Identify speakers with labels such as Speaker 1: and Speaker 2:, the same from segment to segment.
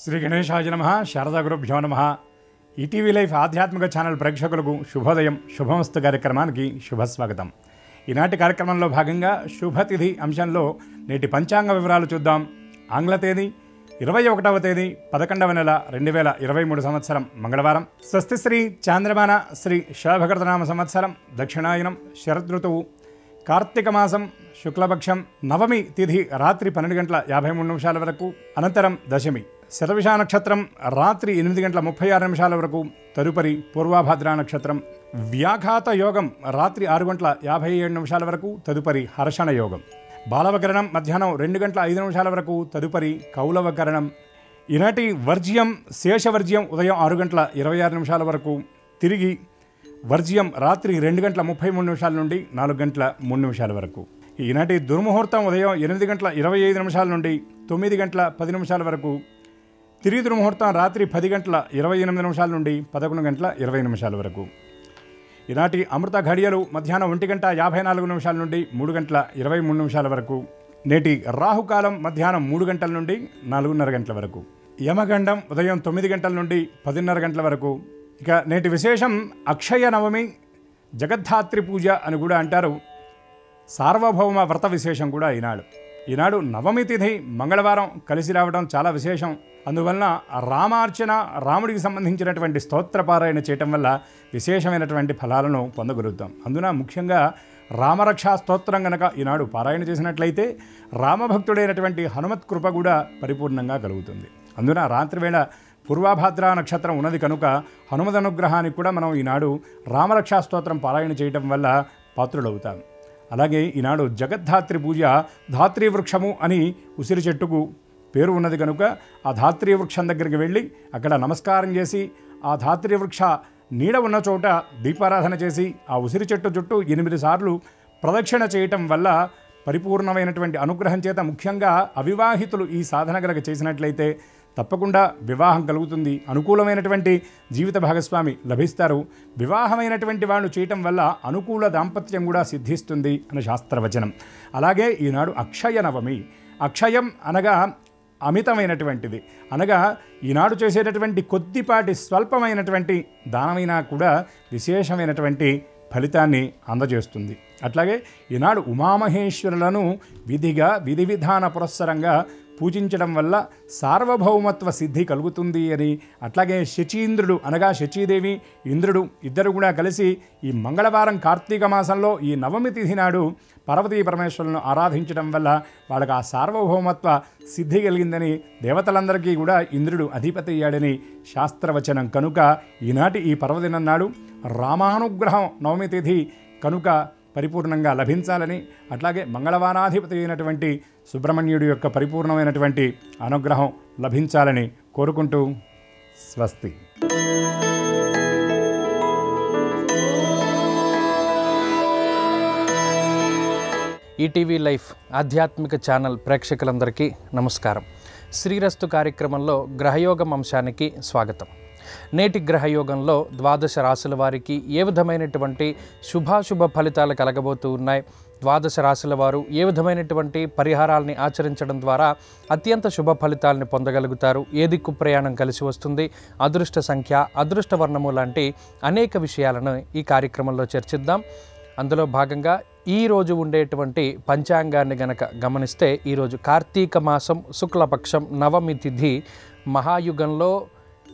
Speaker 1: శ్రీ గణేశాయ నమః. శారదా గురుభ్యో నమః. ఈటీవీ లైఫ్ ఆధ్యాత్మిక ఛానల్ ప్రేక్షకులకు శుభోదయం, శుభమస్తు కార్యక్రమానికి శుభస్వాగతం. ఈనాటి కార్యక్రమంలో భాగంగా శుభతిథి అంశంలో నేటి పంచాంగ వివరాలు చూద్దాం. ఆంగ్ల తేదీ 21వ తేదీ 11వ నెల 2023 సంవత్సరం మంగళవారం. స్వస్తి శ్రీ చాంద్రమాన శ్రీ శోభకృతనామ సంవత్సరం దక్షిణాయనం శరదృతువు కార్తీక మాసం శుక్లపక్షం నవమి తిథి రాత్రి 12:53 వరకు, అనంతరం దశమి శతభిష నక్షత్రం రాత్రి 8:36 వరకు, తదుపరి పూర్వభాద్ర నక్షత్రం వ్యాఘాత యోగం రాత్రి 6:57 వరకు, తదుపరి హర్షణ యోగం బాలవకరణం మధ్యాహ్నం 2:05 వరకు, తదుపరి కౌలవకరణం. ఈనాటి వర్జ్యం శేషవర్జ్యం ఉదయం 6:26 వరకు, తిరిగి వర్జ్యం రాత్రి 2:33 నుండి 4:03 వరకు. ఈనాటి దుర్ముహూర్తం ఉదయం 8:25 నుండి 9:10 వరకు, తిరిగి దుర్ముహూర్తం రాత్రి 10:28 నుండి 11:20 వరకు. ఈనాటి అమృత ఘడియలు మధ్యాహ్నం 1:54 నుండి 3:23 వరకు. నేటి రాహుకాలం మధ్యాహ్నం 3 గంటల నుండి 4:30 గంటల వరకు. యమగండం ఉదయం 9 గంటల నుండి 10:30 గంటల వరకు. ఇక నేటి విశేషం అక్షయ నవమి, జగద్ధాత్రి పూజ అని కూడా అంటారు. సార్వభౌమ వ్రత విశేషం కూడా ఈనాడు నవమి తిథి మంగళవారం కలిసి రావడం చాలా విశేషం. అందువలన రామార్చన, రాముడికి సంబంధించినటువంటి స్తోత్రపారాయణ చేయటం వల్ల విశేషమైనటువంటి ఫలాలను పొందగలుగుతాం. అందున ముఖ్యంగా రామరక్షా స్తోత్రం గనక ఈనాడు పారాయణ చేసినట్లయితే రామభక్తుడైనటువంటి హనుమత్ కృప కూడా పరిపూర్ణంగా కలుగుతుంది. అందున రాత్రివేళ పూర్వభాద్ర నక్షత్రం ఉన్నది కనుక హనుమద్ అనుగ్రహానికి కూడా మనం ఈనాడు రామరక్షా స్తోత్రం పారాయణ చేయటం వల్ల పాత్రులవుతాం. అలాగే ఈనాడు జగద్ధాత్రి పూజ, ధాత్రీ వృక్షము అని ఉసిరి చెట్టుకు పేరు ఉన్నది కనుక ఆ ధాత్రీ వృక్షం దగ్గరికి వెళ్ళి అక్కడ నమస్కారం చేసి ఆ ధాత్రీ వృక్ష నీడ ఉన్న చోట దీపారాధన చేసి ఆ ఉసిరి చెట్టు చుట్టూ 8 సార్లు ప్రదక్షిణ చేయటం వల్ల పరిపూర్ణమైనటువంటి అనుగ్రహం చేత ముఖ్యంగా అవివాహితులు ఈ సాధన కనుక చేసినట్లయితే తప్పకుండా వివాహం కలుగుతుంది, అనుకూలమైనటువంటి జీవిత భాగస్వామి లభిస్తారు. వివాహమైనటువంటి వాళ్ళు చేయటం వల్ల అనుకూల దాంపత్యం కూడా సిద్ధిస్తుంది అని శాస్త్రవచనం. అలాగే ఈనాడు అక్షయ నవమి. అక్షయం అనగా అమితమైనటువంటిది, అనగా ఈనాడు చేసేటటువంటి కొద్దిపాటి స్వల్పమైనటువంటి దానమైనా కూడా విశేషమైనటువంటి ఫలితాన్ని అందజేస్తుంది. అట్లాగే ఈనాడు ఉమామహేశ్వరులను విధిగా విధి విధాన పురస్సరంగా పూజించడం వల్ల సార్వభౌమత్వ సిద్ధి కలుగుతుంది అని, అట్లాగే శచీంద్రుడు అనగా శచీదేవి, ఇంద్రుడు ఇద్దరు కూడా కలిసి ఈ మంగళవారం కార్తీక మాసంలో ఈ నవమి తిథి నాడు పార్వతీ పరమేశ్వరులను ఆరాధించడం వల్ల వాళ్ళకి ఆ సార్వభౌమత్వ సిద్ధి కలిగిందని, దేవతలందరికీ కూడా ఇంద్రుడు అధిపతి అయ్యాడని శాస్త్రవచనం. కనుక ఈనాటి ఈ పర్వదినం నాడు రామానుగ్రహం నవమి తిథి కనుక పరిపూర్ణంగా లభించాలని, అట్లాగే మంగళవారాధిపతి అయినటువంటి సుబ్రహ్మణ్యుడి యొక్క పరిపూర్ణమైనటువంటి అనుగ్రహం లభించాలని కోరుకుంటూ స్వస్తి.
Speaker 2: ఈటీవీ లైఫ్ ఆధ్యాత్మిక ఛానల్ ప్రేక్షకులందరికీ నమస్కారం. శ్రీరస్తు కార్యక్రమంలో గ్రహయోగం అంశానికి స్వాగతం. నేటి గ్రహయోగంలో 12 రాశుల వారికి ఏ విధమైనటువంటి శుభాశుభ ఫలితాలు కలగబోతూ ఉన్నాయి, 12 రాశుల వారు ఏ విధమైనటువంటి పరిహారాలని ఆచరించడం ద్వారా అత్యంత శుభ ఫలితాలని పొందగలుగుతారు, ఏ దిక్కు ప్రయాణం కలిసి వస్తుంది, అదృష్ట సంఖ్య, అదృష్ట వర్ణము లాంటి అనేక విషయాలను ఈ కార్యక్రమంలో చర్చిద్దాం. అందులో భాగంగా ఈరోజు ఉండేటువంటి పంచాంగాన్ని గనక గమనిస్తే ఈరోజు కార్తీక మాసం శుక్లపక్షం నవమి తిథి, మహాయుగంలో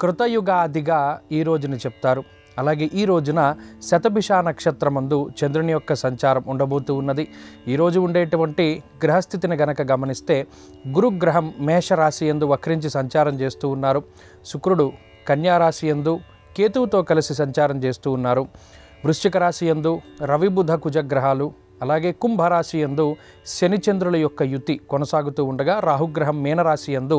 Speaker 2: కృతయుగాదిగా ఈ రోజుని చెప్తారు. అలాగే ఈ రోజున శతభిష నక్షత్రమందు చంద్రుని యొక్క సంచారం ఉండబోతూ ఉన్నది. ఈరోజు ఉండేటువంటి గ్రహస్థితిని గనక గమనిస్తే గురుగ్రహం మేషరాశి యందు వక్రించి సంచారం చేస్తూ ఉన్నారు. శుక్రుడు కన్యారాశి యందు కేతువుతో కలిసి సంచారం చేస్తూ ఉన్నారు. వృశ్చిక రాశి యందు రవి బుధ కుజగ్రహాలు, అలాగే కుంభరాశి యందు శనిచంద్రుల యొక్క యుతి కొనసాగుతూ ఉండగా రాహుగ్రహం మీనరాశి యందు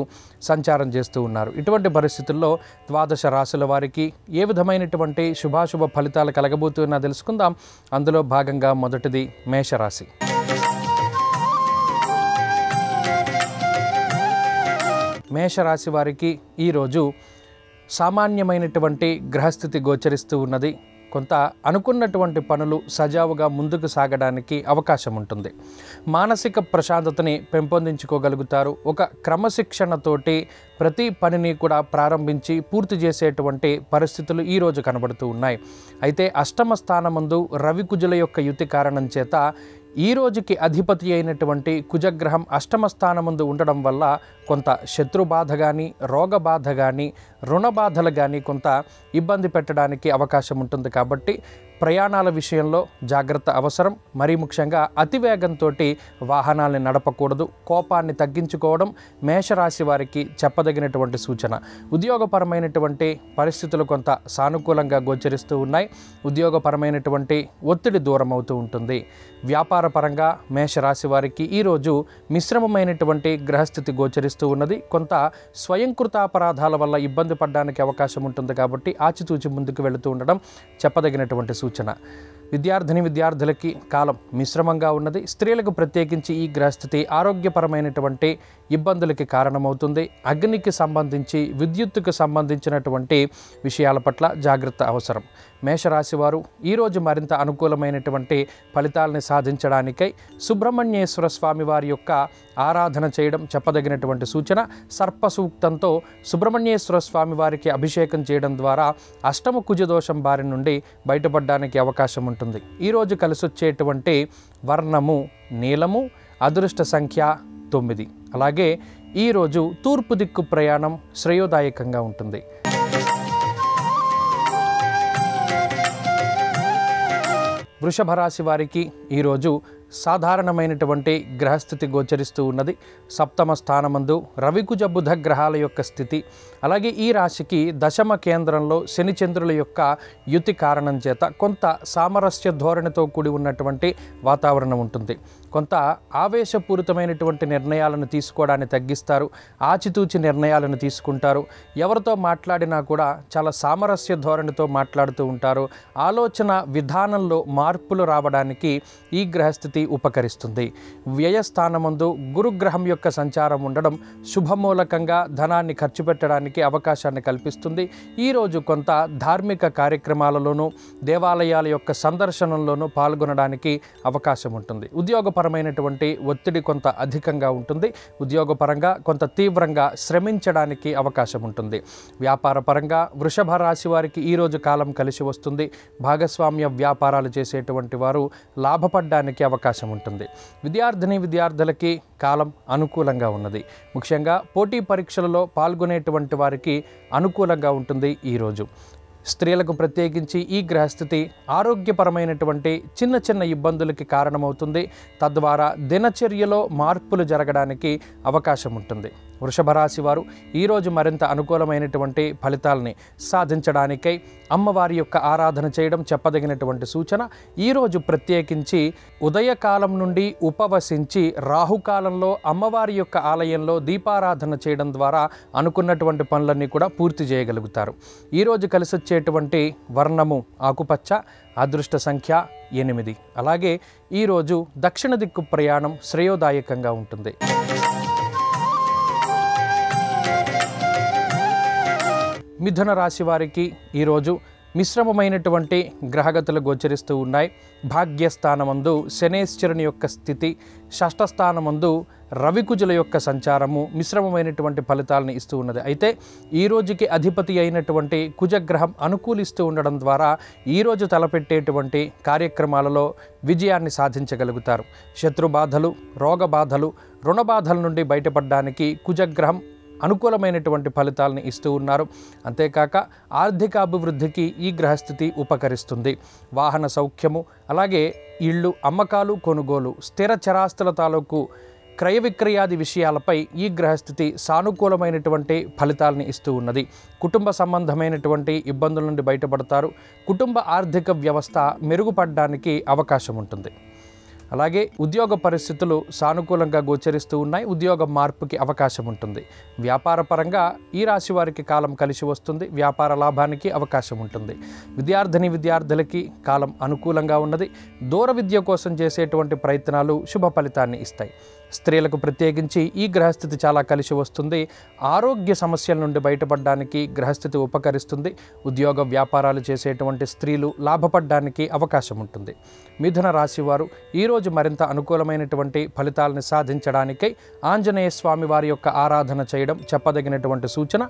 Speaker 2: సంచారం చేస్తూ ఉన్నారు. ఇటువంటి పరిస్థితుల్లో 12 రాశుల వారికి ఏ విధమైనటువంటి శుభాశుభ ఫలితాలు కలగబోతున్నా తెలుసుకుందాం. అందులో భాగంగా మొదటిది మేషరాశి. మేషరాశి వారికి ఈరోజు సామాన్యమైనటువంటి గ్రహస్థితి గోచరిస్తూ ఉన్నది. కొంత అనుకున్నటువంటి పనులు సజావుగా ముందుకు సాగడానికి అవకాశం ఉంటుంది. మానసిక ప్రశాంతతని పెంపొందించుకోగలుగుతారు. ఒక క్రమశిక్షణతోటి ప్రతి పనిని కూడా ప్రారంభించి పూర్తి చేసేటువంటి పరిస్థితులు ఈరోజు కనబడుతూ ఉన్నాయి. అయితే అష్టమ స్థానమందు రవి కుజుల యొక్క యుతి కారణం చేత ఈ రోజుకి అధిపతి అయినటువంటి కుజగ్రహం అష్టమ స్థానమందు ఉండడం వల్ల కొంత శత్రుబాధ కానీ, రోగబాధ కానీ, రుణబాధలు కానీ కొంత ఇబ్బంది పెట్టడానికి అవకాశం ఉంటుంది. కాబట్టి ప్రయాణాల విషయంలో జాగ్రత్త అవసరం. మరీ ముఖ్యంగా అతివేగంతో వాహనాల్ని నడపకూడదు. కోపాన్ని తగ్గించుకోవడం మేషరాశి వారికి చెప్పదగినటువంటి సూచన. ఉద్యోగపరమైనటువంటి పరిస్థితులు కొంత సానుకూలంగా గోచరిస్తూ ఉన్నాయి. ఉద్యోగపరమైనటువంటి ఒత్తిడి దూరం అవుతూ ఉంటుంది. వ్యాపారపరంగా మేషరాశి వారికి ఈరోజు మిశ్రమమైనటువంటి గ్రహస్థితి గోచరిస్తూ ఉన్నది. కొంత స్వయంకృతాపరాధాల వల్ల ఇబ్బంది పడడానికి అవకాశం ఉంటుంది. కాబట్టి ఆచితూచి ముందుకు వెళుతూ ఉండడం చెప్పదగినటువంటి సూచన. విద్యార్థులకి కాలం మిశ్రమంగా ఉన్నది. స్త్రీలకు ప్రత్యేకించి ఈ గ్రహస్థితి ఆరోగ్యపరమైనటువంటి ఇబ్బందులకి కారణమవుతుంది. అగ్నికి సంబంధించి, విద్యుత్తుకు సంబంధించినటువంటి విషయాల పట్ల జాగ్రత్త అవసరం. మేషరాశి వారు ఈరోజు మరింత అనుకూలమైనటువంటి ఫలితాలని సాధించడానికై సుబ్రహ్మణ్యేశ్వర స్వామి వారి యొక్క ఆరాధన చేయడం చెప్పదగినటువంటి సూచన. సర్ప సూక్తంతో సుబ్రహ్మణ్యేశ్వర స్వామి వారికి అభిషేకం చేయడం ద్వారా అష్టమ కుజదోషం బారి నుండి బయటపడడానికి అవకాశం ఉంటుంది. ఈరోజు కలిసొచ్చేటువంటి వర్ణము నీలము, అదృష్ట సంఖ్య 9. అలాగే ఈరోజు తూర్పు దిక్కు ప్రయాణం శ్రేయోదాయకంగా ఉంటుంది. వృషభ రాశి వారికి ఈరోజు సాధారణమైనటువంటి గ్రహస్థితి గోచరిస్తూ ఉన్నది. సప్తమ స్థానమందు రవికుజ బుధ గ్రహాల యొక్క స్థితి, అలాగే ఈ రాశికి దశమ కేంద్రంలో శనిచంద్రుల యొక్క యుతి కారణం చేత కొంత సామరస్య ధోరణితో కూడి ఉన్నటువంటి వాతావరణం ఉంటుంది. కొంత ఆవేశపూరితమైనటువంటి నిర్ణయాలను తీసుకోవడాన్ని తగ్గిస్తారు. ఆచితూచి నిర్ణయాలను తీసుకుంటారు. ఎవరితో మాట్లాడినా కూడా చాలా సామరస్య ధోరణితో మాట్లాడుతూ ఉంటారు. ఆలోచన విధానంలో మార్పులు రావడానికి ఈ గ్రహస్థితి ఉపకరిస్తుంది. వ్యయస్థానమందు గురుగ్రహం యొక్క సంచారం ఉండడం శుభమూలకంగా ధనాన్ని ఖర్చు పెట్టడానికి అవకాశాన్ని కల్పిస్తుంది. ఈరోజు కొంత ధార్మిక కార్యక్రమాలలోనూ, దేవాలయాల యొక్క సందర్శనంలోనూ పాల్గొనడానికి అవకాశం ఉంటుంది. ఉద్యోగపరమైనటువంటి ఒత్తిడి కొంత అధికంగా ఉంటుంది. ఉద్యోగపరంగా కొంత తీవ్రంగా శ్రమించడానికి అవకాశం ఉంటుంది. వ్యాపారపరంగా వృషభ రాశి వారికి ఈరోజు కాలం కలిసి వస్తుంది. భాగస్వామ్య వ్యాపారాలు చేసేటువంటి వారు లాభపడడానికి అవకాశం ఉంటుంది. విద్యార్థులకి కాలం అనుకూలంగా ఉన్నది. ముఖ్యంగా పోటీ పరీక్షలలో పాల్గొనేటువంటి వారికి అనుకూలంగా ఉంటుంది ఈరోజు. స్త్రీలకు ప్రత్యేకించి ఈ గ్రహస్థితి ఆరోగ్యపరమైనటువంటి చిన్న చిన్న ఇబ్బందులకి కారణమవుతుంది. తద్వారా దినచర్యలో మార్పులు జరగడానికి అవకాశం ఉంటుంది. వృషభ రాశి వారు ఈరోజు మరింత అనుకూలమైనటువంటి ఫలితాలని సాధించడానికై అమ్మవారి యొక్క ఆరాధన చేయడం చెప్పదగినటువంటి సూచన. ఈరోజు ప్రత్యేకించి ఉదయకాలం నుండి ఉపవసించి రాహుకాలంలో అమ్మవారి యొక్క ఆలయంలో దీపారాధన చేయడం ద్వారా అనుకున్నటువంటి పనులన్నీ కూడా పూర్తి చేయగలుగుతారు. ఈరోజు కలిసొచ్చేటువంటి వర్ణము ఆకుపచ్చ, అదృష్ట సంఖ్య 8. అలాగే ఈరోజు దక్షిణ దిక్కు ప్రయాణం శ్రేయోదాయకంగా ఉంటుంది. మిథున రాశి వారికి ఈరోజు మిశ్రమమైనటువంటి గ్రహగతులు గోచరిస్తూ ఉన్నాయి. భాగ్యస్థానమందు శనేశ్వరుని యొక్క స్థితి, షష్ఠస్థానమందు రవికుజుల యొక్క సంచారము మిశ్రమమైనటువంటి ఫలితాలను ఇస్తూ ఉన్నది. అయితే ఈ రోజుకి అధిపతి అయినటువంటి కుజగ్రహం అనుకూలిస్తూ ఉండడం ద్వారా ఈరోజు తలపెట్టేటువంటి కార్యక్రమాలలో విజయాన్ని సాధించగలుగుతారు. శత్రుబాధలు, రోగబాధలు, రుణబాధల నుండి బయటపడడానికి కుజగ్రహం అనుకూలమైనటువంటి ఫలితాలను ఇస్తూ ఉన్నారు. అంతేకాక ఆర్థిక అభివృద్ధికి ఈ గ్రహస్థితి ఉపకరిస్తుంది. వాహన సౌఖ్యము, అలాగే ఇళ్ళు అమ్మకాలు, కొనుగోలు, స్థిర చరాస్తుల తాలూకు క్రయ విక్రయాది విషయాలపై ఈ గ్రహస్థితి సానుకూలమైనటువంటి ఫలితాలను ఇస్తూ ఉన్నది. కుటుంబ సంబంధమైనటువంటి ఇబ్బందుల నుండి బయటపడతారు. కుటుంబ ఆర్థిక వ్యవస్థ మెరుగుపడడానికి అవకాశం ఉంటుంది. అలాగే ఉద్యోగ పరిస్థితులు సానుకూలంగా గోచరిస్తూ ఉన్నాయి. ఉద్యోగ మార్పుకి అవకాశం ఉంటుంది. వ్యాపార పరంగా ఈ రాశి వారికి కాలం కలిసి వస్తుంది. వ్యాపార లాభానికి అవకాశం ఉంటుంది. విద్యార్థులకి కాలం అనుకూలంగా ఉన్నది. దూర విద్య కోసం చేసేటువంటి ప్రయత్నాలు శుభ ఫలితాన్ని ఇస్తాయి. స్త్రీలకు ప్రత్యేకించి ఈ గ్రహస్థితి చాలా కలిసి వస్తుంది. ఆరోగ్య సమస్యల నుండి బయటపడడానికి గ్రహస్థితి ఉపకరిస్తుంది. ఉద్యోగ వ్యాపారాలు చేసేటువంటి స్త్రీలు లాభపడడానికి అవకాశం ఉంటుంది. మిథున రాశి వారు ఈరోజు మరింత అనుకూలమైనటువంటి ఫలితాలను సాధించడానికై ఆంజనేయ స్వామి వారి యొక్క ఆరాధన చేయడం చెప్పదగినటువంటి సూచన.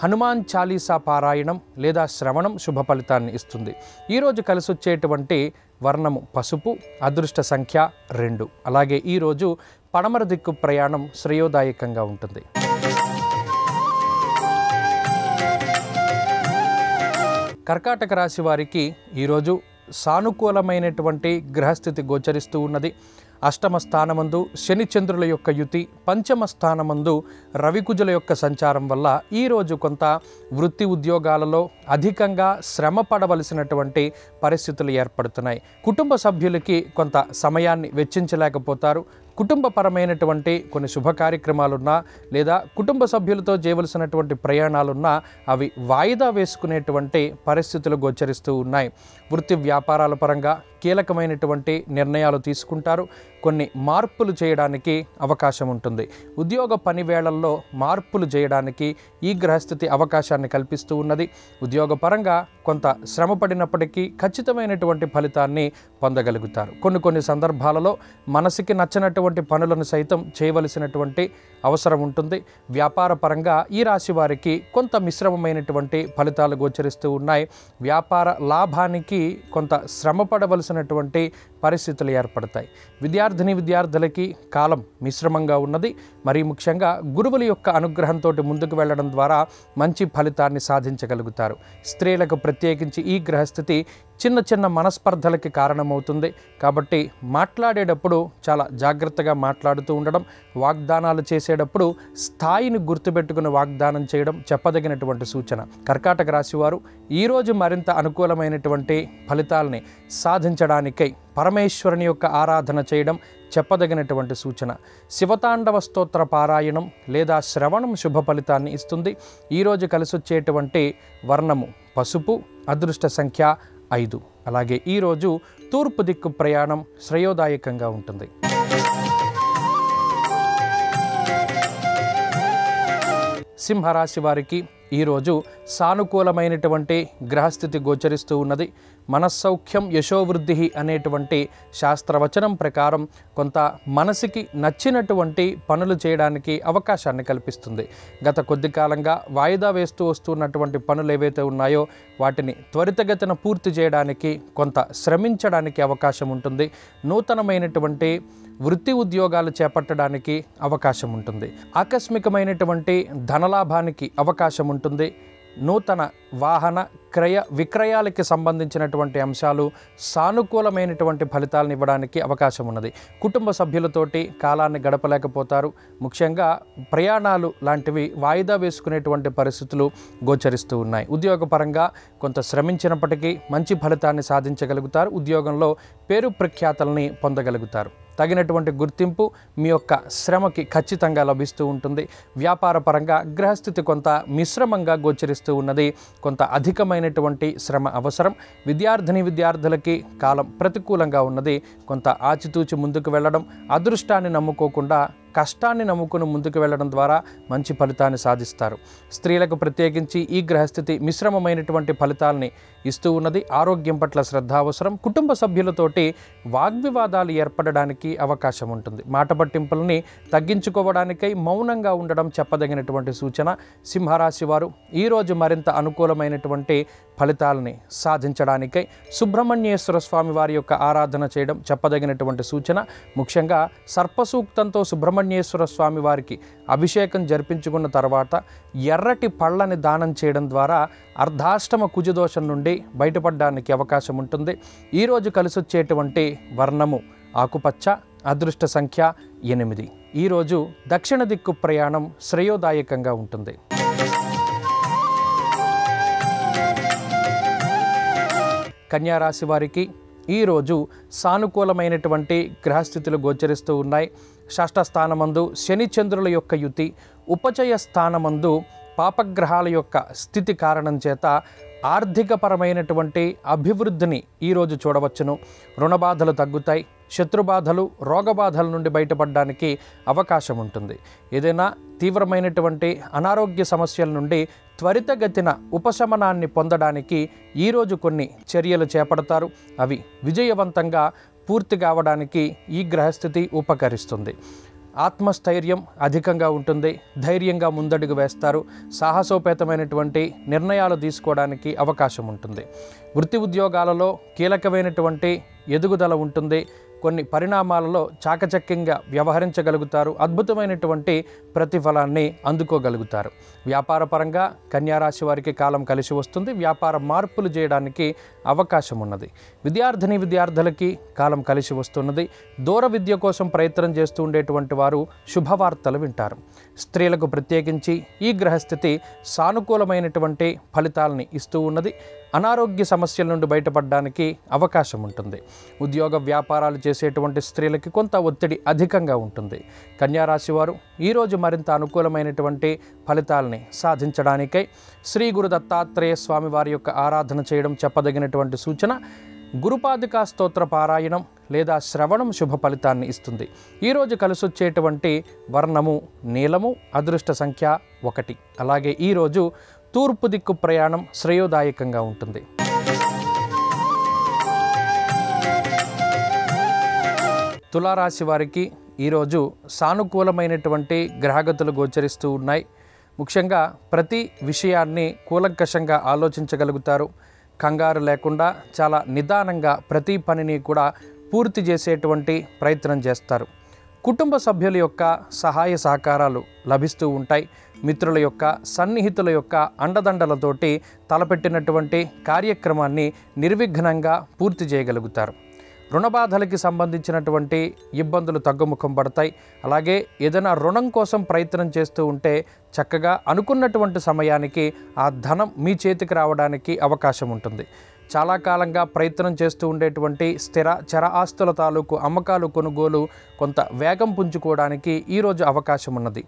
Speaker 2: హనుమాన్ చాలీసా పారాయణం లేదా శ్రవణం శుభ ఫలితాన్ని ఇస్తుంది. ఈరోజు కలిసి వచ్చేటువంటి వర్ణము పసుపు, అదృష్ట సంఖ్య 2. అలాగే ఈరోజు పడమర దిక్కు ప్రయాణం శ్రేయోదాయకంగా ఉంటుంది. కర్కాటక రాశి వారికి ఈరోజు సానుకూలమైనటువంటి గ్రహస్థితి గోచరిస్తూ ఉన్నది. అష్టమ స్థానమందు శని చంద్రుల యొక్క యుతి, పంచమ స్థానమందు రవికుజుల యొక్క సంచారం వల్ల ఈరోజు కొంత వృత్తి ఉద్యోగాలలో అధికంగా శ్రమ పడవలసినటువంటి పరిస్థితులు ఏర్పడుతున్నాయి. కుటుంబ సభ్యులకి కొంత సమయాన్ని వెచ్చించలేకపోతారు. కుటుంబపరమైనటువంటి కొన్ని శుభ కార్యక్రమాలున్నా లేదా కుటుంబ సభ్యులతో చేయవలసినటువంటి ప్రయాణాలున్నా అవి వాయిదా వేసుకునేటువంటి పరిస్థితులు గోచరిస్తూ ఉన్నాయి. వృత్తి వ్యాపారాల పరంగా కీలకమైనటువంటి నిర్ణయాలు తీసుకుంటారు. కొన్ని మార్పులు చేయడానికి అవకాశం ఉంటుంది. ఉద్యోగ పని వేళల్లో మార్పులు చేయడానికి ఈ గ్రహస్థితి అవకాశాన్ని కల్పిస్తూ ఉన్నది. ఉద్యోగ పరంగా కొంత శ్రమ పడినప్పటికీ ఖచ్చితమైనటువంటి ఫలితాన్ని పొందగలుగుతారు. కొన్ని సందర్భాలలో మనసుకి నచ్చినటువంటి పనులను సైతం చేయవలసినటువంటి అవసరం ఉంటుంది. వ్యాపార పరంగా ఈ రాశి వారికి కొంత మిశ్రమమైనటువంటి ఫలితాలు గోచరిస్తూ ఉన్నాయి. వ్యాపార లాభానికి కొంత శ్రమ పడవలసినటువంటి పరిస్థితులు ఏర్పడతాయి. విద్యార్థులకి కాలం మిశ్రమంగా ఉన్నది. మరీ ముఖ్యంగా గురువుల యొక్క అనుగ్రహంతో ముందుకు వెళ్ళడం ద్వారా మంచి ఫలితాన్ని సాధించగలుగుతారు. స్త్రీలకు ప్రత్యేకించి ఈ గ్రహస్థితి చిన్న మనస్పర్ధలకి కారణమవుతుంది. కాబట్టి మాట్లాడేటప్పుడు చాలా జాగ్రత్తగా మాట్లాడుతూ ఉండడం, వాగ్దానాలు చేసేటప్పుడు స్థాయిని గుర్తుపెట్టుకుని వాగ్దానం చేయడం చెప్పదగినటువంటి సూచన. కర్కాటక రాశి వారు ఈరోజు మరింత అనుకూలమైనటువంటి ఫలితాలని సాధించడానికై పరమేశ్వరుని యొక్క ఆరాధన చేయడం చెప్పదగినటువంటి సూచన. శివతాండవ స్తోత్ర పారాయణం లేదా శ్రవణం శుభ ఫలితాన్ని ఇస్తుంది. ఈరోజు కలిసొచ్చేటువంటి వర్ణము పసుపు, అదృష్ట సంఖ్య 5. అలాగే ఈరోజు తూర్పు దిక్కు ప్రయాణం శ్రేయోదాయకంగా ఉంటుంది. సింహరాశి వారికి ఈరోజు సానుకూలమైనటువంటి గ్రహస్థితి గోచరిస్తూ ఉన్నది. మనస్సౌఖ్యం యశోవృద్ధి అనేటువంటి శాస్త్రవచనం ప్రకారం కొంత మనసుకి నచ్చినటువంటి పనులు చేయడానికి అవకాశాన్ని కల్పిస్తుంది. గత కొద్ది కాలంగా వాయిదా వేస్తూ వస్తున్నటువంటి పనులు ఏవైతే ఉన్నాయో వాటిని త్వరితగతిన పూర్తి చేయడానికి కొంత శ్రమించడానికి అవకాశం ఉంటుంది. నూతనమైనటువంటి వృత్తి ఉద్యోగాలు చేపట్టడానికి అవకాశం ఉంటుంది. ఆకస్మికమైనటువంటి ధనలాభానికి అవకాశం ఉంటుంది. నూతన వాహన క్రయ విక్రయాలకి సంబంధించినటువంటి అంశాలు సానుకూలమైనటువంటి ఫలితాలను ఇవ్వడానికి అవకాశం ఉన్నది. కుటుంబ సభ్యులతోటి కాలాన్ని గడపలేకపోతారు. ముఖ్యంగా ప్రయాణాలు లాంటివి వాయిదా వేసుకునేటువంటి పరిస్థితులు గోచరిస్తూ ఉన్నాయి. ఉద్యోగపరంగా కొంత శ్రమించినప్పటికీ మంచి ఫలితాన్ని సాధించగలుగుతారు. ఉద్యోగంలో పేరు ప్రఖ్యాతల్ని పొందగలుగుతారు. తగినటువంటి గుర్తింపు మీ యొక్క శ్రమకి ఖచ్చితంగా లభిస్తూ ఉంటుంది. వ్యాపార పరంగా గ్రహస్థితి కొంత మిశ్రమంగా గోచరిస్తూ ఉన్నది. కొంత అధికమైనటువంటి శ్రమ అవసరం. విద్యార్థులకి కాలం ప్రతికూలంగా ఉన్నది. కొంత ఆచితూచి ముందుకు వెళ్ళడం, అదృష్టాన్ని నమ్ముకోకుండా కష్టాన్ని నమ్ముకుని ముందుకు వెళ్ళడం ద్వారా మంచి ఫలితాన్ని సాధిస్తారు. స్త్రీలకు ప్రత్యేకించి ఈ గ్రహస్థితి మిశ్రమమైనటువంటి ఫలితాలని ఇస్తూ ఉన్నది. ఆరోగ్యం పట్ల శ్రద్ధ అవసరం. కుటుంబ సభ్యులతోటి వాగ్వివాదాలు ఏర్పడడానికి అవకాశం ఉంటుంది. మాట పట్టింపులని తగ్గించుకోవడానికై మౌనంగా ఉండడం చెప్పదగినటువంటి సూచన. సింహరాశి వారు ఈరోజు మరింత అనుకూలమైనటువంటి ఫలితాలని సాధించడానికై సుబ్రహ్మణ్యేశ్వర స్వామి వారి యొక్క ఆరాధన చేయడం చెప్పదగినటువంటి సూచన. ముఖ్యంగా సర్పసూక్తంతో సుబ్రహ్మణ్యేశ్వర స్వామి వారికి అభిషేకం జరిపించుకున్న తర్వాత ఎర్రటి పళ్ళని దానం చేయడం ద్వారా అర్ధాష్టమ కుజదోషం నుండి బయటపడడానికి అవకాశం ఉంటుంది. ఈరోజు కలిసొచ్చేటువంటి వర్ణము ఆకుపచ్చ, అదృష్ట సంఖ్య 8. ఈరోజు దక్షిణ దిక్కు ప్రయాణం శ్రేయోదాయకంగా ఉంటుంది. కన్యా రాశి వారికి ఈరోజు సానుకూలమైనటువంటి గ్రహస్థితులు గోచరిస్తూ ఉన్నాయి. షష్ఠ స్థానమందు శని చంద్రుల యొక్క యుతి, ఉపచయ స్థానమందు పాపగ్రహాల యొక్క స్థితి కారణం చేత ఆర్థికపరమైనటువంటి అభివృద్ధిని ఈరోజు చూడవచ్చును. రుణబాధలు తగ్గుతాయి. శత్రుబాధలు, రోగబాధల నుండి బయటపడడానికి అవకాశం ఉంటుంది. ఏదైనా తీవ్రమైనటువంటి అనారోగ్య సమస్యల నుండి త్వరితగతిన ఉపశమనాన్ని పొందడానికి ఈరోజు కొన్ని చర్యలు చేపడతారు. అవి విజయవంతంగా పూర్తి కావడానికి ఈ గ్రహస్థితి ఉపకరిస్తుంది. ఆత్మస్థైర్యం అధికంగా ఉంటుంది. ధైర్యంగా ముందడుగు వేస్తారు. సాహసోపేతమైనటువంటి నిర్ణయాలు తీసుకోవడానికి అవకాశం ఉంటుంది. వృత్తి ఉద్యోగాలలో కీలకమైనటువంటి ఎదుగుదల ఉంటుంది. కొన్ని పరిణామాలలో చాకచక్యంగా వ్యవహరించగలుగుతారు. అద్భుతమైనటువంటి ప్రతిఫలాన్ని అందుకోగలుగుతారు. వ్యాపారపరంగా కన్యారాశి వారికి కాలం కలిసి వస్తుంది. వ్యాపార మార్పులు చేయడానికి అవకాశం ఉన్నది. విద్యార్థులకి కాలం కలిసి వస్తున్నది. దూర విద్య కోసం ప్రయత్నం చేస్తూ ఉండేటువంటి వారు శుభవార్తలు వింటారు. స్త్రీలకు ప్రత్యేకించి ఈ గ్రహస్థితి సానుకూలమైనటువంటి ఫలితాలని ఇస్తూ ఉన్నది. అనారోగ్య సమస్యల నుండి బయటపడడానికి అవకాశం ఉంటుంది. ఉద్యోగ వ్యాపారాలు చేసేటువంటి స్త్రీలకి కొంత ఒత్తిడి అధికంగా ఉంటుంది. కన్యారాశి వారు ఈరోజు మరింత అనుకూలమైనటువంటి ఫలితాలని సాధించడానికై శ్రీ గురు దత్తాత్రేయ స్వామి వారి యొక్క ఆరాధన చేయడం చెప్పదగినటువంటి సూచన. గురుపాదికా స్తోత్ర పారాయణం లేదా శ్రవణం శుభ ఫలితాన్ని ఇస్తుంది. ఈరోజు కలిసొచ్చేటువంటి వర్ణము నీలము, అదృష్ట సంఖ్య 1. అలాగే ఈరోజు తూర్పు దిక్కు ప్రయాణం శ్రేయోదాయకంగా ఉంటుంది. తులారాశి వారికి ఈరోజు సానుకూలమైనటువంటి గ్రహగతులు గోచరిస్తూ ఉన్నాయి. ముఖ్యంగా ప్రతి విషయాన్ని కూలంకషంగా ఆలోచించగలుగుతారు. కంగారు లేకుండా చాలా నిదానంగా ప్రతి పనిని కూడా పూర్తి చేసేటువంటి ప్రయత్నం చేస్తారు. కుటుంబ సభ్యుల యొక్క సహాయ సహకారాలు లభిస్తూ ఉంటాయి. మిత్రుల యొక్క, సన్నిహితుల యొక్క అండదండలతోటి తలపెట్టినటువంటి కార్యక్రమాన్ని నిర్విఘ్నంగా పూర్తి చేయగలుగుతారు. రుణబాధలకి సంబంధించినటువంటి ఇబ్బందులు తగ్గుముఖం పడతాయి. అలాగే ఏదైనా రుణం కోసం ప్రయత్నం చేస్తూ ఉంటే చక్కగా అనుకున్నటువంటి సమయానికి ఆ ధనం మీ చేతికి రావడానికి అవకాశం ఉంటుంది. చాలా కాలంగా ప్రయత్నం చేస్తూ ఉండేటువంటి స్థిర చర ఆస్తుల తాలూకు అమ్మకాలు, కొనుగోలు కొంత వేగం పుంజుకోవడానికి ఈరోజు అవకాశం ఉన్నది.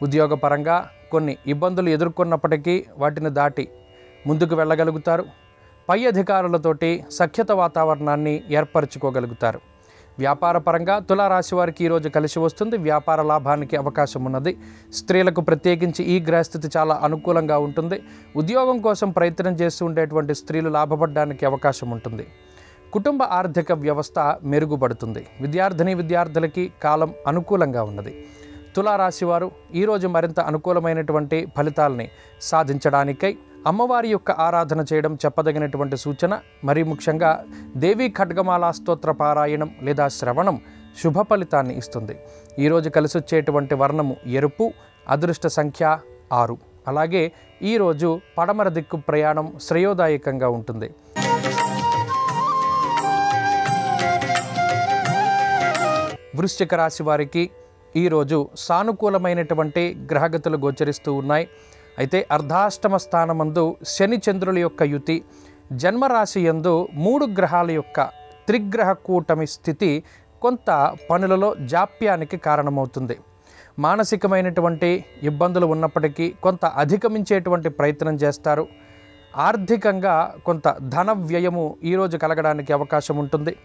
Speaker 2: ఉద్యోగపరంగా కొన్ని ఇబ్బందులు ఎదుర్కొన్నప్పటికీ వాటిని దాటి ముందుకు వెళ్ళగలుగుతారు. పై అధికారులతోటి సఖ్యత వాతావరణాన్ని ఏర్పరచుకోగలుగుతారు. వ్యాపారపరంగా తులారాశి వారికి ఈరోజు కలిసి వస్తుంది. వ్యాపార లాభానికి అవకాశం ఉన్నది. స్త్రీలకు ప్రత్యేకించి ఈ గ్రహస్థితి చాలా అనుకూలంగా ఉంటుంది. ఉద్యోగం కోసం ప్రయత్నం చేస్తూ ఉండేటువంటి స్త్రీలు లాభపడడానికి అవకాశం ఉంటుంది. కుటుంబ ఆర్థిక వ్యవస్థ మెరుగుపడుతుంది. విద్యార్థులకి కాలం అనుకూలంగా ఉన్నది. తులారాశి వారు ఈరోజు మరింత అనుకూలమైనటువంటి ఫలితాలని సాధించడానికై అమ్మవారి యొక్క ఆరాధన చేయడం చెప్పదగినటువంటి సూచన. మరీ ముఖ్యంగా దేవీ ఖడ్గమాలా స్తోత్ర పారాయణం లేదా శ్రవణం శుభ ఫలితాన్ని ఇస్తుంది. ఈరోజు కలిసొచ్చేటువంటి వర్ణము ఎరుపు, అదృష్ట సంఖ్య 6. అలాగే ఈరోజు పడమర దిక్కు ప్రయాణం శ్రేయోదాయకంగా ఉంటుంది. వృశ్చిక రాశి వారికి ఈరోజు సానుకూలమైనటువంటి గ్రహగతులు గోచరిస్తూ ఉన్నాయి. అయితే అర్ధాష్టమ స్థానమందు శని చంద్రుల యొక్క యుతి, జన్మరాశి యందు 3 గ్రహాల యొక్క త్రిగ్రహ కూటమి స్థితి కొంత పనులలో జాప్యానికి కారణమవుతుంది. మానసికమైనటువంటి ఇబ్బందులు ఉన్నప్పటికీ కొంత అధిగమించేటువంటి ప్రయత్నం చేస్తారు. ఆర్థికంగా కొంత ధన వ్యయము ఈరోజు కలగడానికి అవకాశం ఉంటుంది.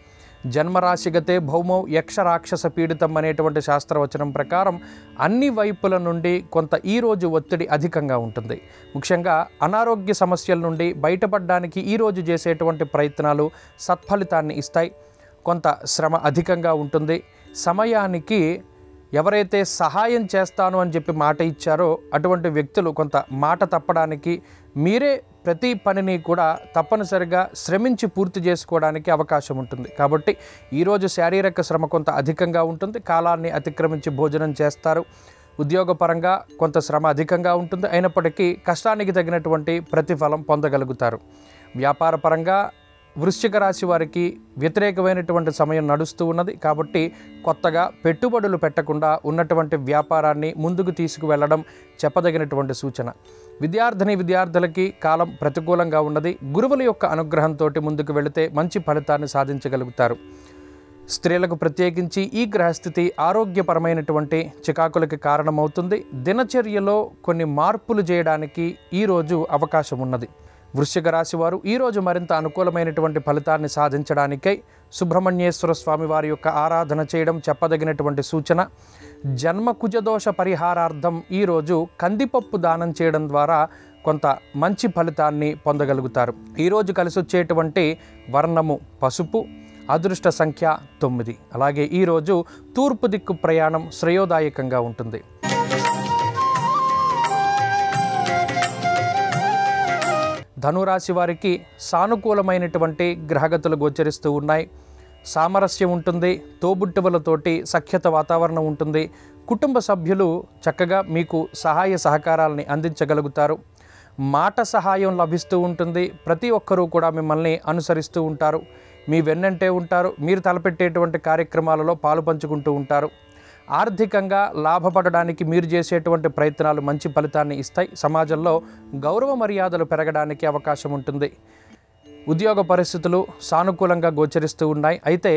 Speaker 2: జన్మరాశిగతే భౌమౌ యక్ష రాక్షస పీడితం అనేటువంటి శాస్త్రవచనం ప్రకారం అన్ని వైపుల నుండి కొంత ఈరోజు ఒత్తిడి అధికంగా ఉంటుంది. ముఖ్యంగా అనారోగ్య సమస్యల నుండి బయటపడడానికి ఈరోజు చేసేటువంటి ప్రయత్నాలు సత్ఫలితాన్ని ఇస్తాయి. కొంత శ్రమ అధికంగా ఉంటుంది. సమయానికి ఎవరైతే సహాయం చేస్తాను అని చెప్పి మాట ఇచ్చారో అటువంటి వ్యక్తులు కొంత మాట తప్పడానికి, మీరే ప్రతి పనిని కూడా తప్పనిసరిగా శ్రమించి పూర్తి చేసుకోవడానికి అవకాశం ఉంటుంది. కాబట్టి ఈరోజు శారీరక శ్రమ కొంత అధికంగా ఉంటుంది. కాలాన్ని అతిక్రమించి భోజనం చేస్తారు. ఉద్యోగపరంగా కొంత శ్రమ అధికంగా ఉంటుంది. అయినప్పటికీ కష్టానికి తగినటువంటి ప్రతిఫలం పొందగలుగుతారు. వ్యాపారపరంగా వృశ్చిక రాశి వారికి వ్యతిరేకమైనటువంటి సమయం నడుస్తూ ఉన్నది. కాబట్టి కొత్తగా పెట్టుబడులు పెట్టకుండా ఉన్నటువంటి వ్యాపారాన్ని ముందుకు తీసుకువెళ్ళడం చెప్పదగినటువంటి సూచన. విద్యార్థులకి కాలం ప్రతికూలంగా ఉన్నది. గురువుల యొక్క అనుగ్రహంతో ముందుకు వెళితే మంచి ఫలితాన్ని సాధించగలుగుతారు. స్త్రీలకు ప్రత్యేకించి ఈ గ్రహస్థితి ఆరోగ్యపరమైనటువంటి చికాకులకి కారణమవుతుంది. దినచర్యలో కొన్ని మార్పులు చేయడానికి ఈరోజు అవకాశం ఉన్నది. వృశ్చిక రాశి వారు ఈరోజు మరింత అనుకూలమైనటువంటి ఫలితాన్ని సాధించడానికై సుబ్రహ్మణ్యేశ్వర స్వామి వారి యొక్క ఆరాధన చేయడం చెప్పదగినటువంటి సూచన. జన్మ కుజదోష పరిహారార్థం ఈరోజు కందిపప్పు దానం చేయడం ద్వారా కొంత మంచి ఫలితాన్ని పొందగలుగుతారు. ఈరోజు కలిసి వచ్చేటువంటి వర్ణము పసుపు, అదృష్ట సంఖ్య 9. అలాగే ఈరోజు తూర్పు దిక్కు ప్రయాణం శ్రేయోదాయకంగా ఉంటుంది. ధనురాశి వారికి సానుకూలమైనటువంటి గ్రహగతులు గోచరిస్తూ ఉన్నాయి. సామరస్యం ఉంటుంది. తోబుట్టువులతోటి సఖ్యత వాతావరణం ఉంటుంది. కుటుంబ సభ్యులు చక్కగా మీకు సహాయ సహకారాలని అందించగలుగుతారు. మాట సహాయం లభిస్తూ ఉంటుంది. ప్రతి ఒక్కరూ కూడా మిమ్మల్ని అనుసరిస్తూ ఉంటారు. మీ వెన్నంటే ఉంటారు. మీరు తలపెట్టేటువంటి కార్యక్రమాలలో పాలు పంచుకుంటూ ఉంటారు. ఆర్థికంగా లాభపడడానికి మీరు చేసేటువంటి ప్రయత్నాలు మంచి ఫలితాన్ని ఇస్తాయి. సమాజంలో గౌరవ మర్యాదలు పెరగడానికి అవకాశం ఉంటుంది. ఉద్యోగ పరిస్థితులు సానుకూలంగా గోచరిస్తూ ఉన్నాయి. అయితే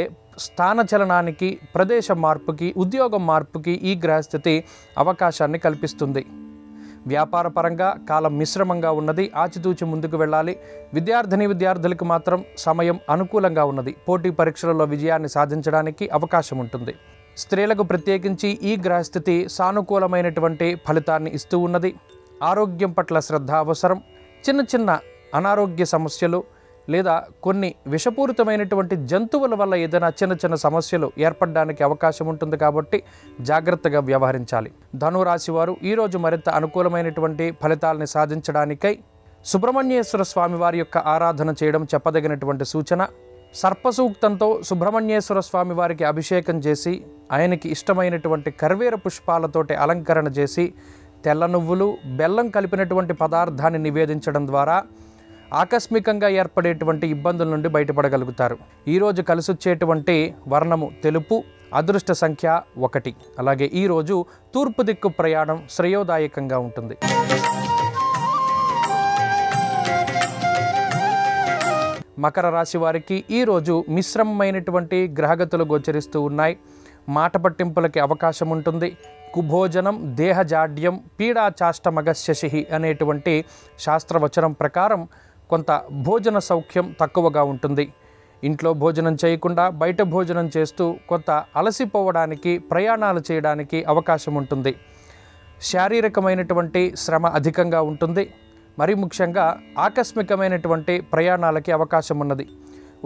Speaker 2: స్థానచలనానికి, ప్రదేశ మార్పుకి, ఉద్యోగం మార్పుకి ఈ గ్రహస్థితి అవకాశాన్ని కల్పిస్తుంది. వ్యాపార పరంగా కాలం మిశ్రమంగా ఉన్నది. ఆచితూచి ముందుకు వెళ్ళాలి. విద్యార్థులకు మాత్రం సమయం అనుకూలంగా ఉన్నది. పోటీ పరీక్షలలో విజయాన్ని సాధించడానికి అవకాశం ఉంటుంది. స్త్రీలకు ప్రత్యేకించి ఈ గ్రహస్థితి సానుకూలమైనటువంటి ఫలితాన్ని ఇస్తూ ఉన్నది. ఆరోగ్యం పట్ల శ్రద్ధ అవసరం. చిన్న అనారోగ్య సమస్యలు లేదా కొన్ని విషపూరితమైనటువంటి జంతువుల వల్ల ఏదైనా చిన్న సమస్యలు ఏర్పడడానికి అవకాశం ఉంటుంది. కాబట్టి జాగ్రత్తగా వ్యవహరించాలి. ధనురాశి వారు ఈరోజు మరింత అనుకూలమైనటువంటి ఫలితాలని సాధించడానికై సుబ్రహ్మణ్యేశ్వర స్వామి వారి యొక్క ఆరాధన చేయడం చెప్పదగినటువంటి సూచన. సర్పసూక్తంతో సుబ్రహ్మణ్యేశ్వర స్వామి వారికి అభిషేకం చేసి ఆయనకి ఇష్టమైనటువంటి కర్వేర పుష్పాలతోటి అలంకరణ చేసి తెల్ల నువ్వులు, బెల్లం కలిపినటువంటి పదార్థాన్ని నివేదించడం ద్వారా ఆకస్మికంగా ఏర్పడేటువంటి ఇబ్బందుల నుండి బయటపడగలుగుతారు. ఈరోజు కలిసొచ్చేటువంటి వర్ణము తెలుపు, అదృష్ట సంఖ్య 1. అలాగే ఈరోజు తూర్పు దిక్కు ప్రయాణం శ్రేయోదాయకంగా ఉంటుంది. మకర రాశి వారికి ఈరోజు మిశ్రమమైనటువంటి గ్రహగతులు గోచరిస్తూ ఉన్నాయి. మాట పట్టింపులకి అవకాశం ఉంటుంది. కుభోజనం, దేహజాడ్యం, పీడాచాష్టమగశశి అనేటువంటి శాస్త్రవచనం ప్రకారం కొంత భోజన సౌఖ్యం తక్కువగా ఉంటుంది. ఇంట్లో భోజనం చేయకుండా బయట భోజనం చేస్తూ కొంత అలసిపోవడానికి, ప్రయాణాలు చేయడానికి అవకాశం ఉంటుంది. శారీరకమైనటువంటి శ్రమ అధికంగా ఉంటుంది. మరి ముఖ్యంగా ఆకస్మికమైనటువంటి ప్రయాణాలకి అవకాశం ఉన్నది.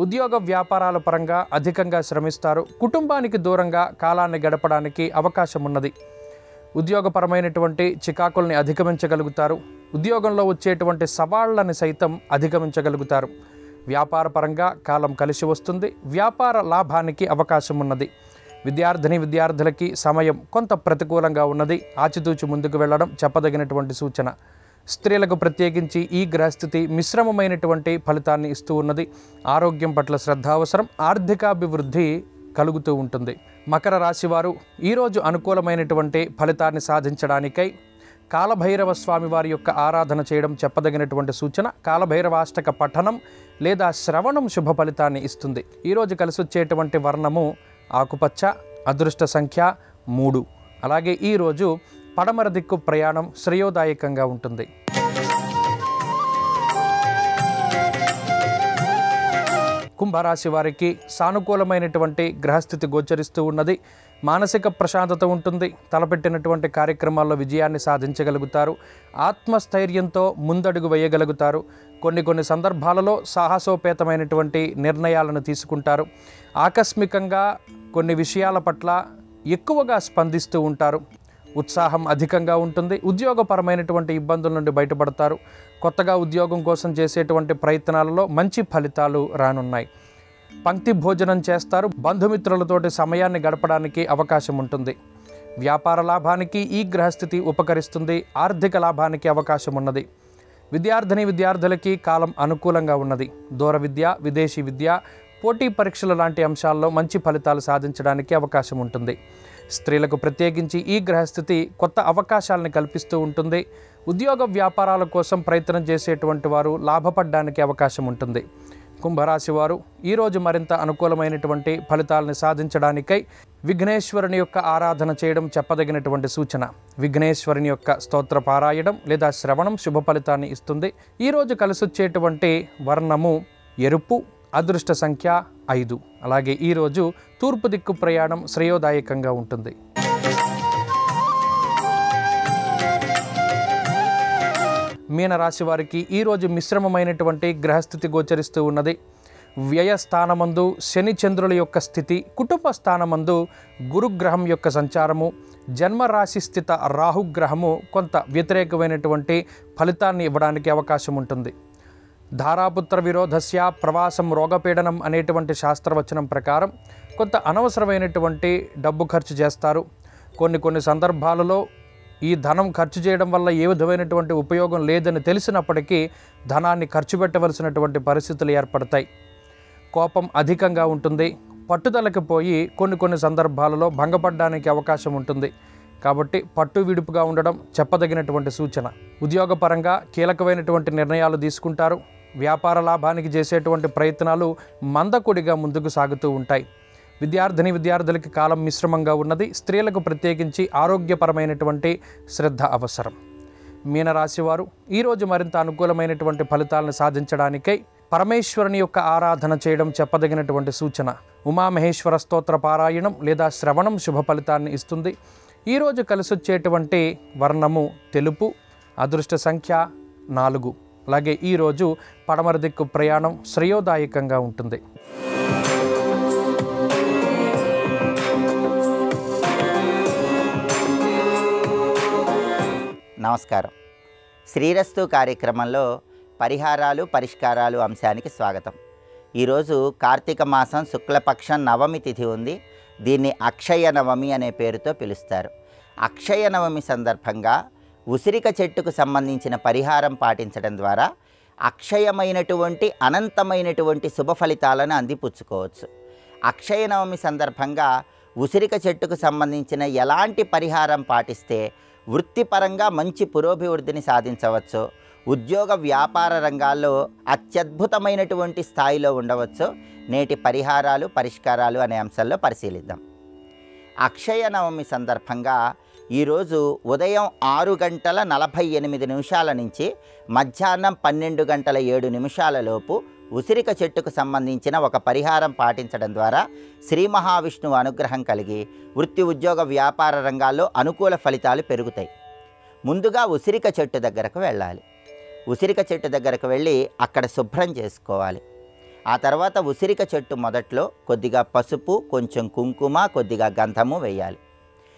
Speaker 2: ఉద్యోగ వ్యాపారాల పరంగా అధికంగా శ్రమిస్తారు. కుటుంబానికి దూరంగా కాలాన్ని గడపడానికి అవకాశం ఉన్నది. ఉద్యోగపరమైనటువంటి చికాకుల్ని అధిగమించగలుగుతారు. ఉద్యోగంలో వచ్చేటువంటి సవాళ్లను సైతం అధిగమించగలుగుతారు. వ్యాపార పరంగా కాలం కలిసి వస్తుంది. వ్యాపార లాభానికి అవకాశం ఉన్నది. విద్యార్థులకి సమయం కొంత ప్రతికూలంగా ఉన్నది. ఆచితూచి ముందుకు వెళ్ళడం చెప్పదగినటువంటి సూచన. స్త్రీలకు ప్రత్యేకించి ఈ గ్రహస్థితి మిశ్రమమైనటువంటి ఫలితాన్ని ఇస్తూ ఉన్నది. ఆరోగ్యం పట్ల శ్రద్ధ అవసరం. ఆర్థికాభివృద్ధి కలుగుతూ ఉంటుంది. మకర రాశి వారు ఈరోజు అనుకూలమైనటువంటి ఫలితాన్ని సాధించడానికై కాలభైరవ స్వామి వారి యొక్క ఆరాధన చేయడం చెప్పదగినటువంటి సూచన. కాలభైరవాష్టక పఠనం లేదా శ్రవణం శుభ ఫలితాన్ని ఇస్తుంది. ఈరోజు కలిసి వచ్చేటువంటి వర్ణము ఆకుపచ్చ, అదృష్ట సంఖ్య 3. అలాగే ఈరోజు పడమర దిక్కు ప్రయాణం శ్రేయోదాయకంగా ఉంటుంది. కుంభరాశి వారికి సానుకూలమైనటువంటి గ్రహస్థితి గోచరిస్తూ ఉన్నది. మానసిక ప్రశాంతత ఉంటుంది. తలపెట్టినటువంటి కార్యక్రమాల్లో విజయాన్ని సాధించగలుగుతారు. ఆత్మస్థైర్యంతో ముందడుగు వేయగలుగుతారు. కొన్ని సందర్భాలలో సాహసోపేతమైనటువంటి నిర్ణయాలను తీసుకుంటారు. ఆకస్మికంగా కొన్ని విషయాల పట్ల ఎక్కువగా స్పందిస్తూ ఉంటారు. ఉత్సాహం అధికంగా ఉంటుంది. ఉద్యోగపరమైనటువంటి ఇబ్బందుల నుండి బయటపడతారు. కొత్తగా ఉద్యోగం కోసం చేసేటువంటి ప్రయత్నాలలో మంచి ఫలితాలు రానున్నాయి. పంక్తి భోజనం చేస్తారు. బంధుమిత్రులతోటి సమయాన్ని గడపడానికి అవకాశం ఉంటుంది. వ్యాపార లాభానికి ఈ గ్రహస్థితి ఉపకరిస్తుంది. ఆర్థిక లాభానికి అవకాశం ఉన్నది. విద్యార్థులకి కాలం అనుకూలంగా ఉన్నది. దూర విద్య, విదేశీ విద్య, పోటీ పరీక్షల లాంటి అంశాల్లో మంచి ఫలితాలు సాధించడానికి అవకాశం ఉంటుంది. స్త్రీలకు ప్రత్యేకించి ఈ గ్రహస్థితి కొత్త అవకాశాలను కల్పిస్తూ ఉంటుంది. ఉద్యోగ వ్యాపారాల కోసం ప్రయత్నం చేసేటువంటి వారు లాభపడడానికి అవకాశం ఉంటుంది. కుంభరాశి వారు ఈరోజు మరింత అనుకూలమైనటువంటి ఫలితాలను సాధించడానికై విఘ్నేశ్వరుని యొక్క ఆరాధన చేయడం చెప్పదగినటువంటి సూచన. విఘ్నేశ్వరుని యొక్క స్తోత్ర పారాయణం లేదా శ్రవణం శుభ ఫలితాన్ని ఇస్తుంది. ఈరోజు కలిసొచ్చేటువంటి వర్ణము ఎరుపు, అదృష్ట సంఖ్య 5. అలాగే ఈరోజు తూర్పు దిక్కు ప్రయాణం శ్రేయోదాయకంగా ఉంటుంది. మీనరాశి వారికి ఈరోజు మిశ్రమమైనటువంటి గ్రహస్థితి గోచరిస్తూ ఉన్నది. వ్యయస్థానమందు శని చంద్రుల యొక్క స్థితి, కుటుంబ స్థానమందు గురుగ్రహం యొక్క సంచారము, జన్మరాశి స్థిత రాహుగ్రహము కొంత వ్యతిరేకమైనటువంటి ఫలితాన్ని ఇవ్వడానికి అవకాశం ఉంటుంది. ధారాపుత్ర విరోధస్య ప్రవాసం రోగపీడనం అనేటువంటి శాస్త్రవచనం ప్రకారం కొంత అనవసరమైనటువంటి డబ్బు ఖర్చు చేస్తారు. కొన్ని సందర్భాలలో ఈ ధనం ఖర్చు చేయడం వల్ల ఏ విధమైనటువంటి ఉపయోగం లేదని తెలిసినప్పటికీ ధనాన్ని ఖర్చు పెట్టవలసినటువంటి పరిస్థితులు ఏర్పడతాయి. కోపం అధికంగా ఉంటుంది. పట్టుదలకు పోయి కొన్ని సందర్భాలలో భంగపడడానికి అవకాశం ఉంటుంది. కాబట్టి పట్టు విడుపుగా ఉండడం చెప్పదగినటువంటి సూచన. ఉద్యోగపరంగా కీలకమైనటువంటి నిర్ణయాలు తీసుకుంటారు. వ్యాపార లాభానికి చేసేటువంటి ప్రయత్నాలు మందకొడిగా ముందుకు సాగుతూ ఉంటాయి. విద్యార్థులకి కాలం మిశ్రమంగా ఉన్నది. స్త్రీలకు ప్రత్యేకించి ఆరోగ్యపరమైనటువంటి శ్రద్ధ అవసరం. మీనరాశి వారు ఈరోజు మరింత అనుకూలమైనటువంటి ఫలితాలను సాధించడానికై పరమేశ్వరుని యొక్క ఆరాధన చేయడం చెప్పదగినటువంటి సూచన. ఉమామహేశ్వర స్తోత్ర పారాయణం లేదా శ్రవణం శుభ ఫలితాన్ని ఇస్తుంది. ఈరోజు కలిసొచ్చేటువంటి వర్ణము తెలుపు, అదృష్ట సంఖ్య 4. అలాగే ఈరోజు పడమర దిక్కు ప్రయాణం శ్రేయోదాయకంగా ఉంటుంది.
Speaker 3: నమస్కారం. శ్రీరస్తు కార్యక్రమంలో పరిహారాలు పరిష్కారాలు అంశానికి స్వాగతం. ఈరోజు కార్తీక మాసం శుక్లపక్షం నవమి తిథి ఉంది. దీన్ని అక్షయ నవమి అనే పేరుతో పిలుస్తారు. అక్షయ నవమి సందర్భంగా ఉసిరిక చెట్టుకు సంబంధించిన పరిహారం పాటించడం ద్వారా అక్షయమైనటువంటి అనంతమైనటువంటి శుభ ఫలితాలను అందిపుచ్చుకోవచ్చు. అక్షయ నవమి సందర్భంగా ఉసిరిక చెట్టుకు సంబంధించిన ఎలాంటి పరిహారం పాటిస్తే వృత్తిపరంగా మంచి పురోభివృద్ధిని సాధించవచ్చు, ఉద్యోగ వ్యాపార రంగాల్లో అత్యద్భుతమైనటువంటి స్థాయిలో ఉండవచ్చు, నేటి పరిహారాలు పరిష్కారాలు అనే అంశంలో పరిశీలిద్దాం. అక్షయ నవమి సందర్భంగా ఈరోజు ఉదయం 6:48 నుంచి మధ్యాహ్నం 12:07 లోపు ఉసిరిక చెట్టుకు సంబంధించిన ఒక పరిహారం పాటించడం ద్వారా శ్రీ మహావిష్ణువు అనుగ్రహం కలిగి వృత్తి ఉద్యోగ వ్యాపార రంగాల్లో అనుకూల ఫలితాలు పెరుగుతాయి. ముందుగా ఉసిరిక చెట్టు దగ్గరకు వెళ్ళాలి. ఉసిరిక చెట్టు దగ్గరకు వెళ్ళి అక్కడ శుభ్రం చేసుకోవాలి. ఆ తర్వాత ఉసిరిక చెట్టు మొదట్లో కొద్దిగా పసుపు, కొంచెం కుంకుమ, కొద్దిగా గంధము వేయాలి.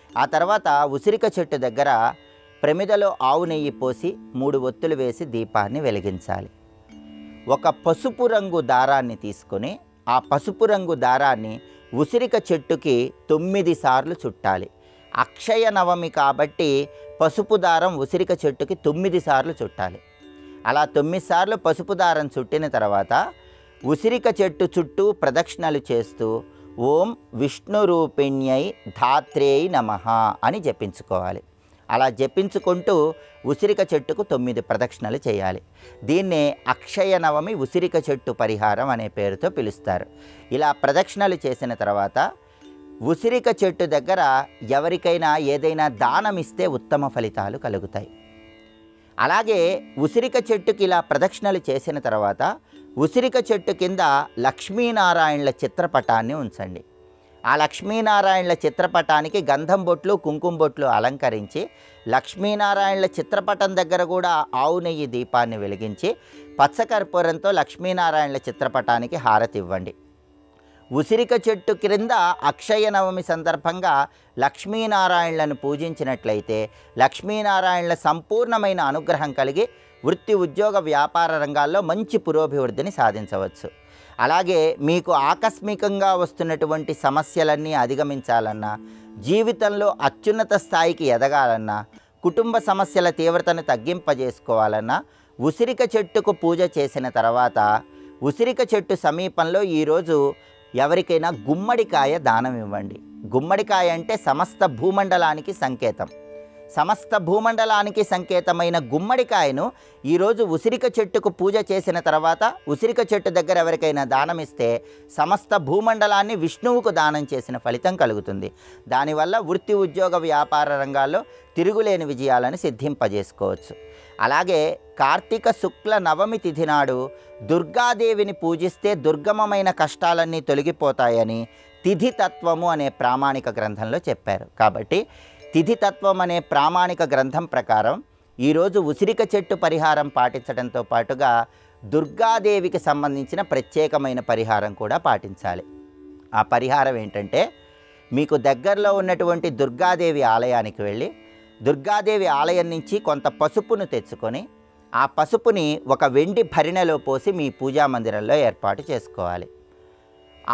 Speaker 3: ఆ తర్వాత ఉసిరిక చెట్టు దగ్గర ప్రమిదలో ఆవు నెయ్యి పోసి 3 ఒత్తులు వేసి దీపాన్ని వెలిగించాలి. ఒక పసుపు రంగు దారాన్ని తీసుకొని ఆ పసుపు రంగు దారాన్ని ఉసిరిక చెట్టుకి 9 సార్లు చుట్టాలి. అక్షయ నవమి కాబట్టి పసుపు దారం ఉసిరిక చెట్టుకి 9 సార్లు చుట్టాలి. అలా 9 సార్లు పసుపు దారం చుట్టిన తర్వాత ఉసిరిక చెట్టు చుట్టూ ప్రదక్షిణలు చేస్తూ ఓం విష్ణు రూపిణ్యై ధాత్రేయి నమః అని జపించుకోవాలి. అలా జపించుకుంటూ ఉసిరిక చెట్టుకు 9 ప్రదక్షిణలు చేయాలి. దీన్నే అక్షయ నవమి ఉసిరిక చెట్టు పరిహారం అనే పేరుతో పిలుస్తారు. ఇలా ప్రదక్షిణలు చేసిన తర్వాత ఉసిరిక చెట్టు దగ్గర ఎవరికైనా ఏదైనా దానం ఇస్తే ఉత్తమ ఫలితాలు కలుగుతాయి. అలాగే ఉసిరిక చెట్టుకి ఇలా ప్రదక్షిణలు చేసిన తర్వాత ఉసిరిక చెట్టు కింద లక్ష్మీనారాయణుల చిత్రపటాన్ని ఉంచండి. ఆ లక్ష్మీనారాయణుల చిత్రపటానికి గంధం బొట్లు, కుంకుమ బొట్లు అలంకరించి లక్ష్మీనారాయణుల చిత్రపటం దగ్గర కూడా ఆవు నెయ్యి దీపాన్ని వెలిగించి పచ్చకర్పూరంతో లక్ష్మీనారాయణుల చిత్రపటానికి హారతి ఇవ్వండి. ఉసిరిక చెట్టు క్రింద అక్షయ నవమి సందర్భంగా లక్ష్మీనారాయణులను పూజించినట్లయితే లక్ష్మీనారాయణుల సంపూర్ణమైన అనుగ్రహం కలిగి వృత్తి ఉద్యోగ వ్యాపార రంగాల్లో మంచి పురోభివృద్ధిని సాధించవచ్చు. అలాగే మీకు ఆకస్మికంగా వస్తున్నటువంటి సమస్యలన్నీ అధిగమించాలన్నా, జీవితంలో అత్యున్నత స్థాయికి ఎదగాలన్నా, కుటుంబ సమస్యల తీవ్రతను తగ్గింపజేసుకోవాలన్నా ఉసిరిక చెట్టుకు పూజ చేసిన తర్వాత ఉసిరిక చెట్టు సమీపంలో ఈరోజు ఎవరికైనా గుమ్మడికాయ దానం ఇవ్వండి. గుమ్మడికాయ అంటే సమస్త భూమండలానికి సంకేతం. సమస్త భూమండలానికి సంకేతమైన గుమ్మడికాయను ఈరోజు ఉసిరిక చెట్టుకు పూజ చేసిన తర్వాత ఉసిరిక చెట్టు దగ్గర ఎవరికైనా దానం ఇస్తే సమస్త భూమండలాన్ని విష్ణువుకు దానం చేసిన ఫలితం కలుగుతుంది. దానివల్ల వృత్తి, ఉద్యోగ, వ్యాపార రంగాల్లో తిరుగులేని విజయాలను సిద్ధింపజేసుకోవచ్చు. అలాగే కార్తీక శుక్ల నవమి తిథి నాడు దుర్గాదేవిని పూజిస్తే దుర్గమమైన కష్టాలన్నీ తొలగిపోతాయని తిథితత్వము అనే ప్రామాణిక గ్రంథంలో చెప్పారు. కాబట్టి తిథితత్వం అనే ప్రామాణిక గ్రంథం ప్రకారం ఈరోజు ఉసిరిక చెట్టు పరిహారం పాటించడంతో పాటుగా దుర్గాదేవికి సంబంధించిన ప్రత్యేకమైన పరిహారం కూడా పాటించాలి. ఆ పరిహారం ఏంటంటే, మీకు దగ్గరలో ఉన్నటువంటి దుర్గాదేవి ఆలయానికి వెళ్ళి దుర్గాదేవి ఆలయం నుంచి కొంత పసుపును తెచ్చుకొని ఆ పసుపుని ఒక వెండి భరిణెలో పోసి మీ పూజా మందిరంలో ఏర్పాటు చేసుకోవాలి.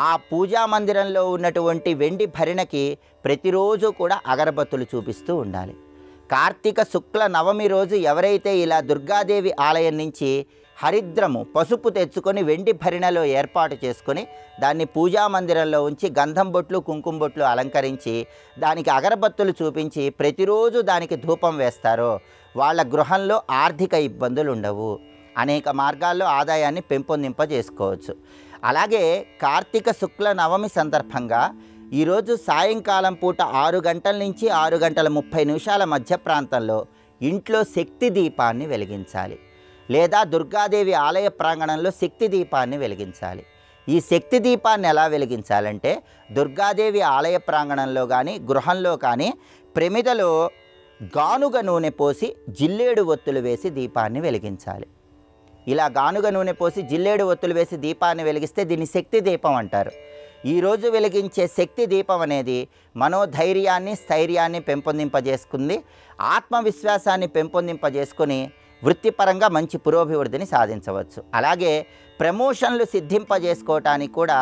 Speaker 3: ఆ పూజా మందిరంలో ఉన్నటువంటి వెండి భరిణకి ప్రతిరోజు కూడా అగరబత్తులు చూపిస్తూ ఉండాలి. కార్తీక శుక్ల నవమి రోజు ఎవరైతే ఇలా దుర్గాదేవి ఆలయం నుంచి హరిద్రము పసుపు తెచ్చుకొని వెండి భరిణలో ఏర్పాటు చేసుకొని దాన్ని పూజా మందిరంలో ఉంచి గంధం బొట్లు, కుంకుమ బొట్లు అలంకరించి దానికి అగరబత్తులు చూపించి ప్రతిరోజు దానికి ధూపం వేస్తారో వాళ్ళ గృహంలో ఆర్థిక ఇబ్బందులు ఉండవు. అనేక మార్గాల్లో ఆదాయాన్ని పెంపొందింపజేసుకోవచ్చు. అలాగే కార్తీక శుక్ల నవమి సందర్భంగా ఈరోజు సాయంకాలం పూట 6 గంటల నుంచి 6 గంటల 30 నిమిషాల మధ్య ప్రాంతంలో ఇంట్లో శక్తి దీపాన్ని వెలిగించాలి, లేదా దుర్గాదేవి ఆలయ ప్రాంగణంలో శక్తి దీపాన్ని వెలిగించాలి. ఈ శక్తి దీపాన్ని ఎలా వెలిగించాలంటే, దుర్గాదేవి ఆలయ ప్రాంగణంలో కానీ గృహంలో కానీ ప్రమిదలో గానుగ నూనె పోసి జిల్లేడు ఒత్తులు వేసి దీపాన్ని వెలిగించాలి. ఇలా గానుగ నూనె పోసి జిల్లేడు ఒత్తులు వేసి దీపాన్ని వెలిగిస్తే దీన్ని శక్తి దీపం అంటారు. ఈరోజు వెలిగించే శక్తి దీపం అనేది మనోధైర్యాన్ని, స్థైర్యాన్ని పెంపొందింపజేసుకుంది, ఆత్మవిశ్వాసాన్ని పెంపొందింపజేసుకొని వృత్తిపరంగా మంచి పురోభివృద్ధిని సాధించవచ్చు. అలాగే ప్రమోషన్లు సిద్ధింపజేసుకోవటానికి కూడా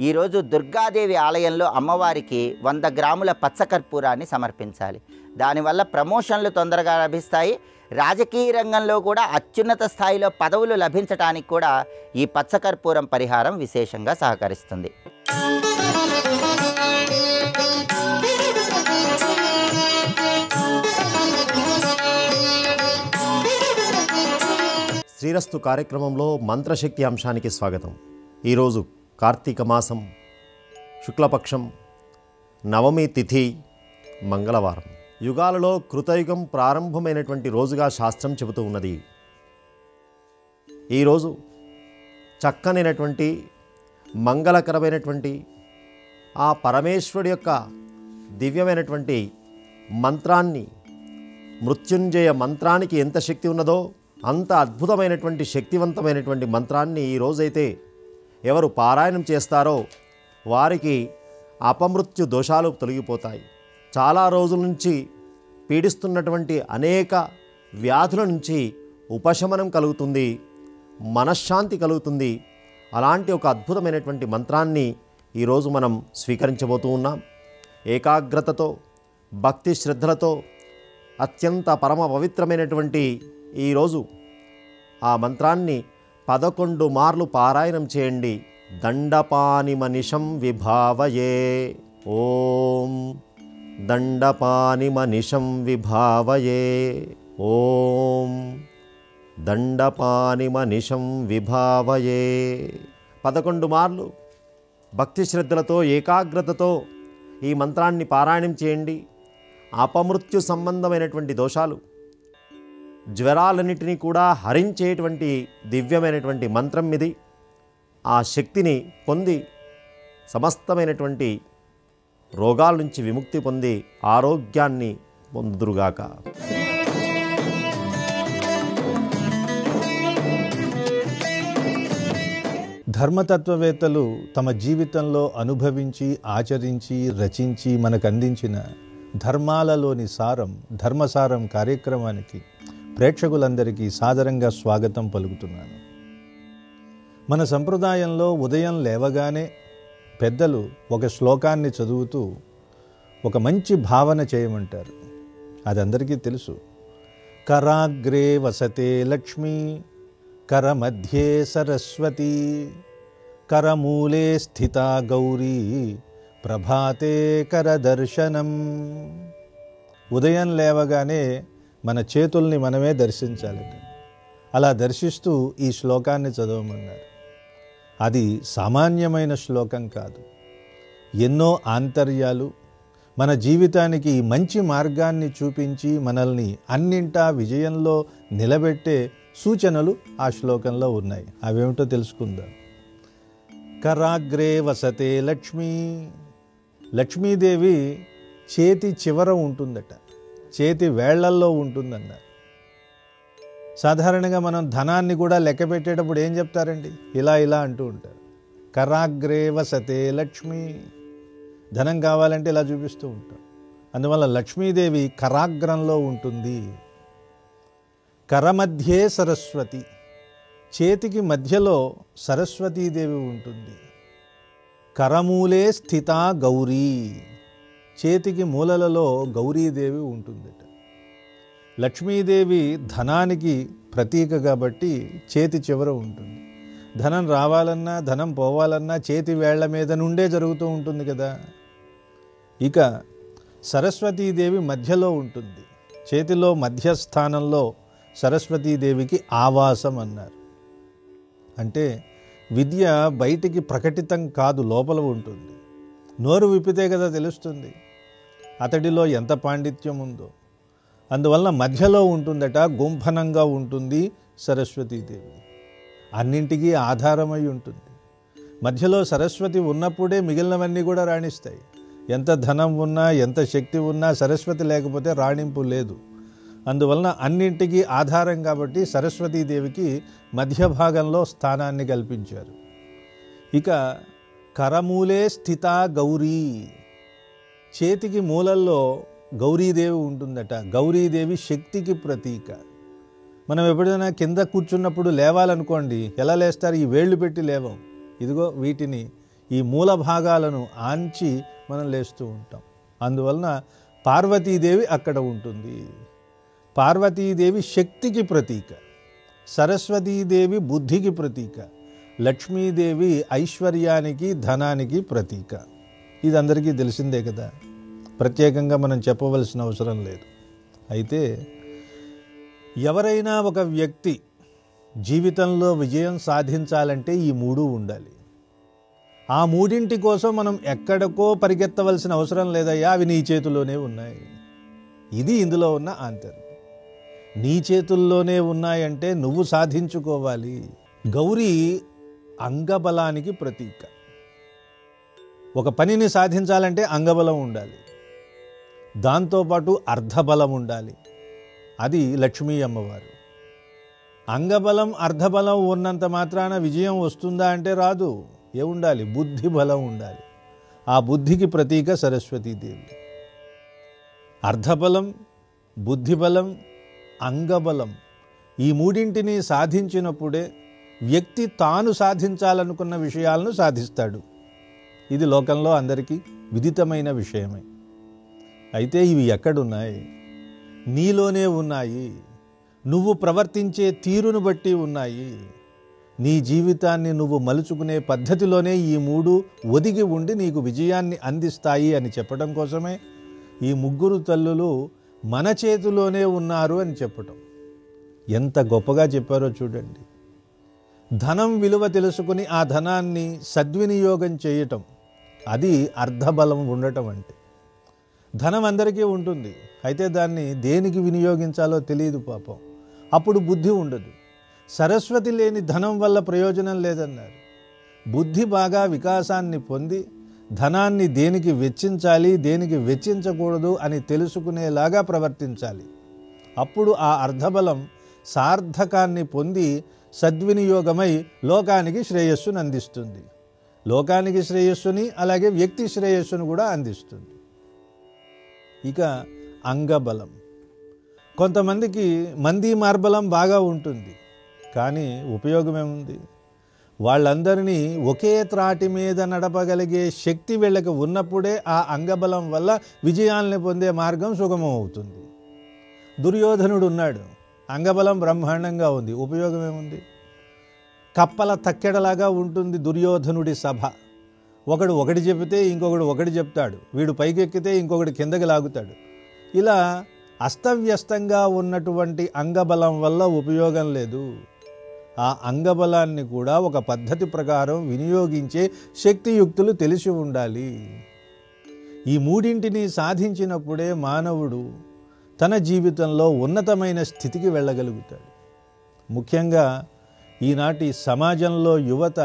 Speaker 3: ఈరోజు దుర్గాదేవి ఆలయంలో అమ్మవారికి 100 గ్రాముల పచ్చకర్పూరాన్ని సమర్పించాలి. దానివల్ల ప్రమోషన్లు తొందరగా లభిస్తాయి. రాజకీయ రంగంలో కూడా అత్యున్నత స్థాయిలో పదవులు లభించడానికి కూడా ఈ పచ్చకర్పూరం పరిహారం విశేషంగా సహకరిస్తుంది.
Speaker 4: శ్రీరస్తు కార్యక్రమంలో మంత్రశక్తి అంశానికి స్వాగతం. ఈరోజు కార్తీక మాసం శుక్లపక్షం నవమి తిథి మంగళవారం. యుగాలలో కృతయుగం ప్రారంభమైనటువంటి రోజుగా శాస్త్రం చెబుతూ ఉన్నది. ఈరోజు చక్కనైనటువంటి మంగళకరమైనటువంటి ఆ పరమేశ్వరుడి యొక్క దివ్యమైనటువంటి మంత్రాన్ని, మృత్యుంజయ మంత్రానికి ఎంత శక్తి ఉన్నదో అంత అద్భుతమైనటువంటి శక్తివంతమైనటువంటి మంత్రాన్ని ఈరోజైతే ఎవరు పారాయణం చేస్తారో వారికి అపమృత్యు దోషాలు తొలగిపోతాయి. చాలా రోజుల నుంచి పీడిస్తున్నటువంటి అనేక వ్యాధుల నుంచి ఉపశమనం కలుగుతుంది, మనశ్శాంతి కలుగుతుంది. అలాంటి ఒక అద్భుతమైనటువంటి మంత్రాన్ని ఈరోజు మనం స్వీకరించబోతూ ఉన్నాం. ఏకాగ్రతతో, భక్తి శ్రద్ధలతో అత్యంత పరమ పవిత్రమైనటువంటి ఈరోజు ఆ మంత్రాన్ని 11 మార్లు పారాయణం చేయండి. దండపానిమనిషం విభావయే. ఓం దండపానిమనిషం విభావయే. ఓం దండపానిమనిషం విభావయే. 11 మార్లు భక్తి శ్రద్ధలతో, ఏకాగ్రతతో ఈ మంత్రాన్ని పారాయణం చేయండి. అపమృత్యు సంబంధమైనటువంటి దోషాలు, జ్వరాలన్నిటినీ కూడా హరించేటువంటి దివ్యమైనటువంటి మంత్రం ఇది. ఆ శక్తిని పొంది సమస్తమైనటువంటి రోగాల నుంచి విముక్తి పొంది ఆరోగ్యాన్ని పొందుదురుగాక.
Speaker 5: ధర్మతత్వవేత్తలు తమ జీవితంలో అనుభవించి, ఆచరించి, రచించి మనకు అందించిన ధర్మాలలోని సారం, ధర్మసారం కార్యక్రమానికి ప్రేక్షకులందరికీ సాదరంగా స్వాగతం పలుకుతున్నాను. మన సంప్రదాయంలో ఉదయం లేవగానే పెద్దలు ఒక శ్లోకాన్ని చదువుతూ ఒక మంచి భావన చేయమంటారు. అది అందరికీ తెలుసు. కరాగ్రే వసతే లక్ష్మి, కరమధ్యే సరస్వతి కరమూలే స్థితా గౌరీ ప్రభాతే కరదర్శనం. ఉదయం లేవగానే మన చేతుల్ని మనమే దర్శించాలి. అలా దర్శిస్తూ ఈ శ్లోకాన్ని చదవమన్నారు. అది సామాన్యమైన శ్లోకం కాదు. ఎన్నో ఆంతర్యాలు, మన జీవితానికి మంచి మార్గాన్ని చూపించి మనల్ని అన్నింటా విజయంలో నిలబెట్టే సూచనలు ఆ శ్లోకంలో ఉన్నాయి. అవేమిటో తెలుసుకుందాం. కరాగ్రే వసతే లక్ష్మీ. లక్ష్మీదేవి చేతి చివర ఉంటుందట, చేతి వేళ్లల్లో ఉంటుందన్నారు. సాధారణంగా మనం ధనాన్ని కూడా లెక్క పెట్టేటప్పుడు ఏం చెప్తారండి? ఇలా ఇలా అంటూ ఉంటారు. కరాగ్రే వసతే లక్ష్మీ. ధనం కావాలంటే ఇలా చూపిస్తూ ఉంటాం. అందువల్ల లక్ష్మీదేవి కరాగ్రంలో ఉంటుంది. కరమధ్యే సరస్వతి. చేతికి మధ్యలో సరస్వతీదేవి ఉంటుంది. కరమూలే స్థితా గౌరీ. చేతికి మూలలలో గౌరీదేవి ఉంటుందట. లక్ష్మీదేవి ధనానికి ప్రతీక కాబట్టి చేతి చివర ఉంటుంది. ధనం రావాలన్నా ధనం పోవాలన్నా చేతి వేళ్ల మీద నుండే జరుగుతూ ఉంటుంది కదా. ఇక సరస్వతీదేవి మధ్యలో ఉంటుంది. చేతిలో మధ్యస్థానంలో సరస్వతీదేవికి ఆవాసం అన్నారు. అంటే విద్య బయటికి ప్రకటితం కాదు, లోపల ఉంటుంది. నోరు విప్పితే కదా తెలుస్తుంది అతడిలో ఎంత పాండిత్యం ఉందో. అందువల్ల మధ్యలో ఉంటుందట, గుంఫనంగా ఉంటుంది సరస్వతీదేవి. అన్నింటికీ ఆధారమై ఉంటుంది. మధ్యలో సరస్వతి ఉన్నప్పుడే మిగిలినవన్నీ కూడా రాణిస్తాయి. ఎంత ధనం ఉన్నా ఎంత శక్తి ఉన్నా సరస్వతి లేకపోతే రాణింపు లేదు. అందువలన అన్నింటికీ ఆధారం కాబట్టి సరస్వతీదేవికి మధ్య భాగంలో స్థానాన్ని కల్పించారు. ఇక కరమూలే స్థితా గౌరీ. చేతికి మూలల్లో గౌరీదేవి ఉంటుందట. గౌరీదేవి శక్తికి ప్రతీక. మనం ఎప్పుడైనా కింద కూర్చున్నప్పుడు లేవాలనుకోండి, ఎలా లేస్తారు? ఈ వేళ్ళు పెట్టి లేవం. ఇదిగో వీటిని, ఈ మూల భాగాలను ఆంచి మనం లేస్తూ ఉంటాం. అందువలన పార్వతీదేవి అక్కడ ఉంటుంది. పార్వతీదేవి శక్తికి ప్రతీక, సరస్వతీదేవి బుద్ధికి ప్రతీక, లక్ష్మీదేవి ఐశ్వర్యానికి ధనానికి ప్రతీక. ఇది అందరికీ తెలిసిందే కదా, ప్రత్యేకంగా మనం చెప్పవలసిన అవసరం లేదు. అయితే ఎవరైనా ఒక వ్యక్తి జీవితంలో విజయం సాధించాలంటే ఈ మూడు ఉండాలి. ఆ మూడింటి కోసం మనం ఎక్కడికో పరిగెత్తవలసిన అవసరం లేదయ్యా, అవి నీ చేతుల్లోనే ఉన్నాయి. ఇది ఇందులో ఉన్న ఆంతర్యం. నీ చేతుల్లోనే ఉన్నాయంటే నువ్వు సాధించుకోవాలి. గౌరీ అంగబలానికి ప్రతీక. ఒక పనిని సాధించాలంటే అంగబలం ఉండాలి, దాంతోపాటు అర్ధబలం ఉండాలి. అది లక్ష్మీ అమ్మవారు. అంగబలం అర్ధబలం ఉన్నంత మాత్రాన విజయం వస్తుందా అంటే రాదు. ఏముండాలి? బుద్ధి బలం ఉండాలి. ఆ బుద్ధికి ప్రతీక సరస్వతీదేవి. అర్ధబలం, బుద్ధిబలం, అంగబలం ఈ మూడింటిని సాధించినప్పుడే వ్యక్తి తాను సాధించాలనుకున్న విషయాలను సాధిస్తాడు. ఇది లోకంలో అందరికీ విదితమైన విషయమే. అయితే ఇవి ఎక్కడున్నాయి? నీలోనే ఉన్నాయి. నువ్వు ప్రవర్తించే తీరును బట్టి ఉన్నాయి. నీ జీవితాన్ని నువ్వు మలుచుకునే పద్ధతిలోనే ఈ మూడు ఒదిగి ఉండి నీకు విజయాన్ని అందిస్తాయి అని చెప్పడం కోసమే ఈ ముగ్గురు తల్లులు మన చేతిలోనే ఉన్నారు అని చెప్పటం. ఎంత గొప్పగా చెప్పారో చూడండి. ధనం విలువ తెలుసుకుని ఆ ధనాన్ని సద్వినియోగం చేయటం, అది అర్ధబలం ఉండటం. అంటే ధనం అందరికీ ఉంటుంది, అయితే దాన్ని దేనికి వినియోగించాలో తెలియదు పాపం. అప్పుడు బుద్ధి ఉండదు. సరస్వతి లేని ధనం వల్ల ప్రయోజనం లేదన్నారు. బుద్ధి బాగా వికాసాన్ని పొంది ధనాన్ని దేనికి వెచ్చించాలి, దేనికి వెచ్చించకూడదు అని తెలుసుకునేలాగా ప్రవర్తించాలి. అప్పుడు ఆ అర్ధబలం సార్థకాన్ని పొంది సద్వినియోగమై లోకానికి శ్రేయస్సును అందిస్తుంది. లోకానికి శ్రేయస్సుని, అలాగే వ్యక్తి శ్రేయస్సును కూడా అందిస్తుంది. ఇక అంగబలం. కొంతమందికి మంది మార్బలం బాగా ఉంటుంది, కానీ ఉపయోగం ఏముంది? వాళ్ళందరినీ ఒకే త్రాటి మీద నడపగలిగే శక్తి వీళ్ళకి ఉన్నప్పుడే ఆ అంగబలం వల్ల విజయాల్ని పొందే మార్గం సుగమం అవుతుంది. దుర్యోధనుడు ఉన్నాడు, అంగబలం బ్రహ్మాండంగా ఉంది, ఉపయోగం ఏముంది? కప్పల తక్కెడలాగా ఉంటుంది దుర్యోధనుడి సభ. ఒకటి చెబితే ఇంకొకడు ఒకటి చెప్తాడు, వీడు పైకెక్కితే ఇంకొకటి కిందకి లాగుతాడు. ఇలా అస్తవ్యస్తంగా ఉన్నటువంటి అంగబలం వల్ల ఉపయోగం లేదు. ఆ అంగబలాన్ని కూడా ఒక పద్ధతి ప్రకారం వినియోగించే శక్తియుక్తులు తెలిసి ఉండాలి. ఈ మూడింటిని సాధించినప్పుడే మానవుడు తన జీవితంలో ఉన్నతమైన స్థితికి వెళ్ళగలుగుతాడు. ముఖ్యంగా ఈనాటి సమాజంలో యువత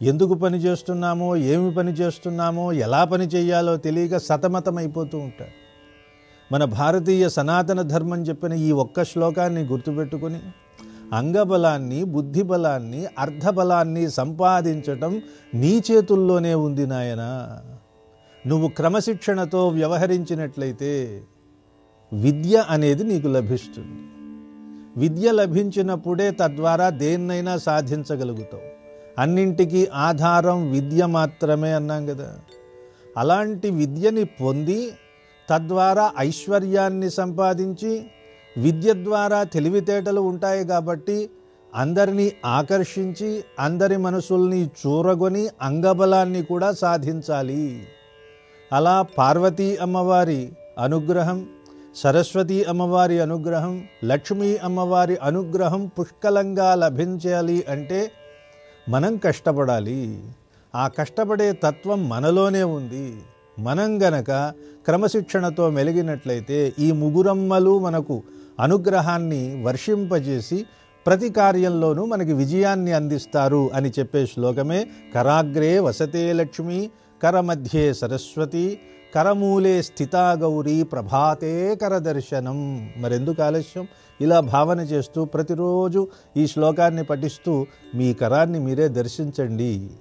Speaker 5: ఎందుకు పని చేస్తున్నామో, ఏమి పని చేస్తున్నామో, ఎలా పని చేయాలో తెలియక సతమతమైపోతూ ఉంటారు. మన భారతీయ సనాతన ధర్మం చెప్పిన ఈ ఒక్క శ్లోకాన్ని గుర్తుపెట్టుకుని అంగబలాన్ని, బుద్ధిబలాన్ని, అర్థబలాన్ని సంపాదించటం నీ చేతుల్లోనే ఉంది నాయనా. నువ్వు క్రమశిక్షణతో వ్యవహరించినట్లయితే విద్య అనేది నీకు లభిస్తుంది. విద్య లభించినప్పుడే తద్వారా దేన్నైనా సాధించగలుగుతావు. అన్నింటికీ ఆధారం విద్య మాత్రమే అన్నాం కదా. అలాంటి విద్యని పొంది తద్వారా ఐశ్వర్యాన్ని సంపాదించి, విద్య ద్వారా తెలివితేటలు ఉంటాయి కాబట్టి అందరినీ ఆకర్షించి, అందరి మనసుల్ని చూరగొని అంగబలాన్ని కూడా సాధించాలి. అలా పార్వతీ అమ్మవారి అనుగ్రహం, సరస్వతీ అమ్మవారి అనుగ్రహం, లక్ష్మీ అమ్మవారి అనుగ్రహం పుష్కలంగా లభించాలి అంటే మనం కష్టపడాలి. ఆ కష్టపడే తత్వం మనలోనే ఉంది. మనం గనక క్రమశిక్షణతో మెలిగినట్లయితే ఈ ముగురమ్మలు మనకు అనుగ్రహాన్ని వర్షింపజేసి ప్రతి కార్యంలోనూ మనకి విజయాన్ని అందిస్తారు అని చెప్పే శ్లోకమే కరాగ్రే వసతే లక్ష్మి, కరమధ్యే సరస్వతి, కరమూలే స్థితా గౌరీ, ప్రభాతే కరదర్శనం. మరెందుకు ఆలస్యం? ఇలా భావన చేస్తూ ప్రతిరోజు ఈ శ్లోకాన్ని పఠిస్తూ మీ కరాన్ని మీరే దర్శించండి.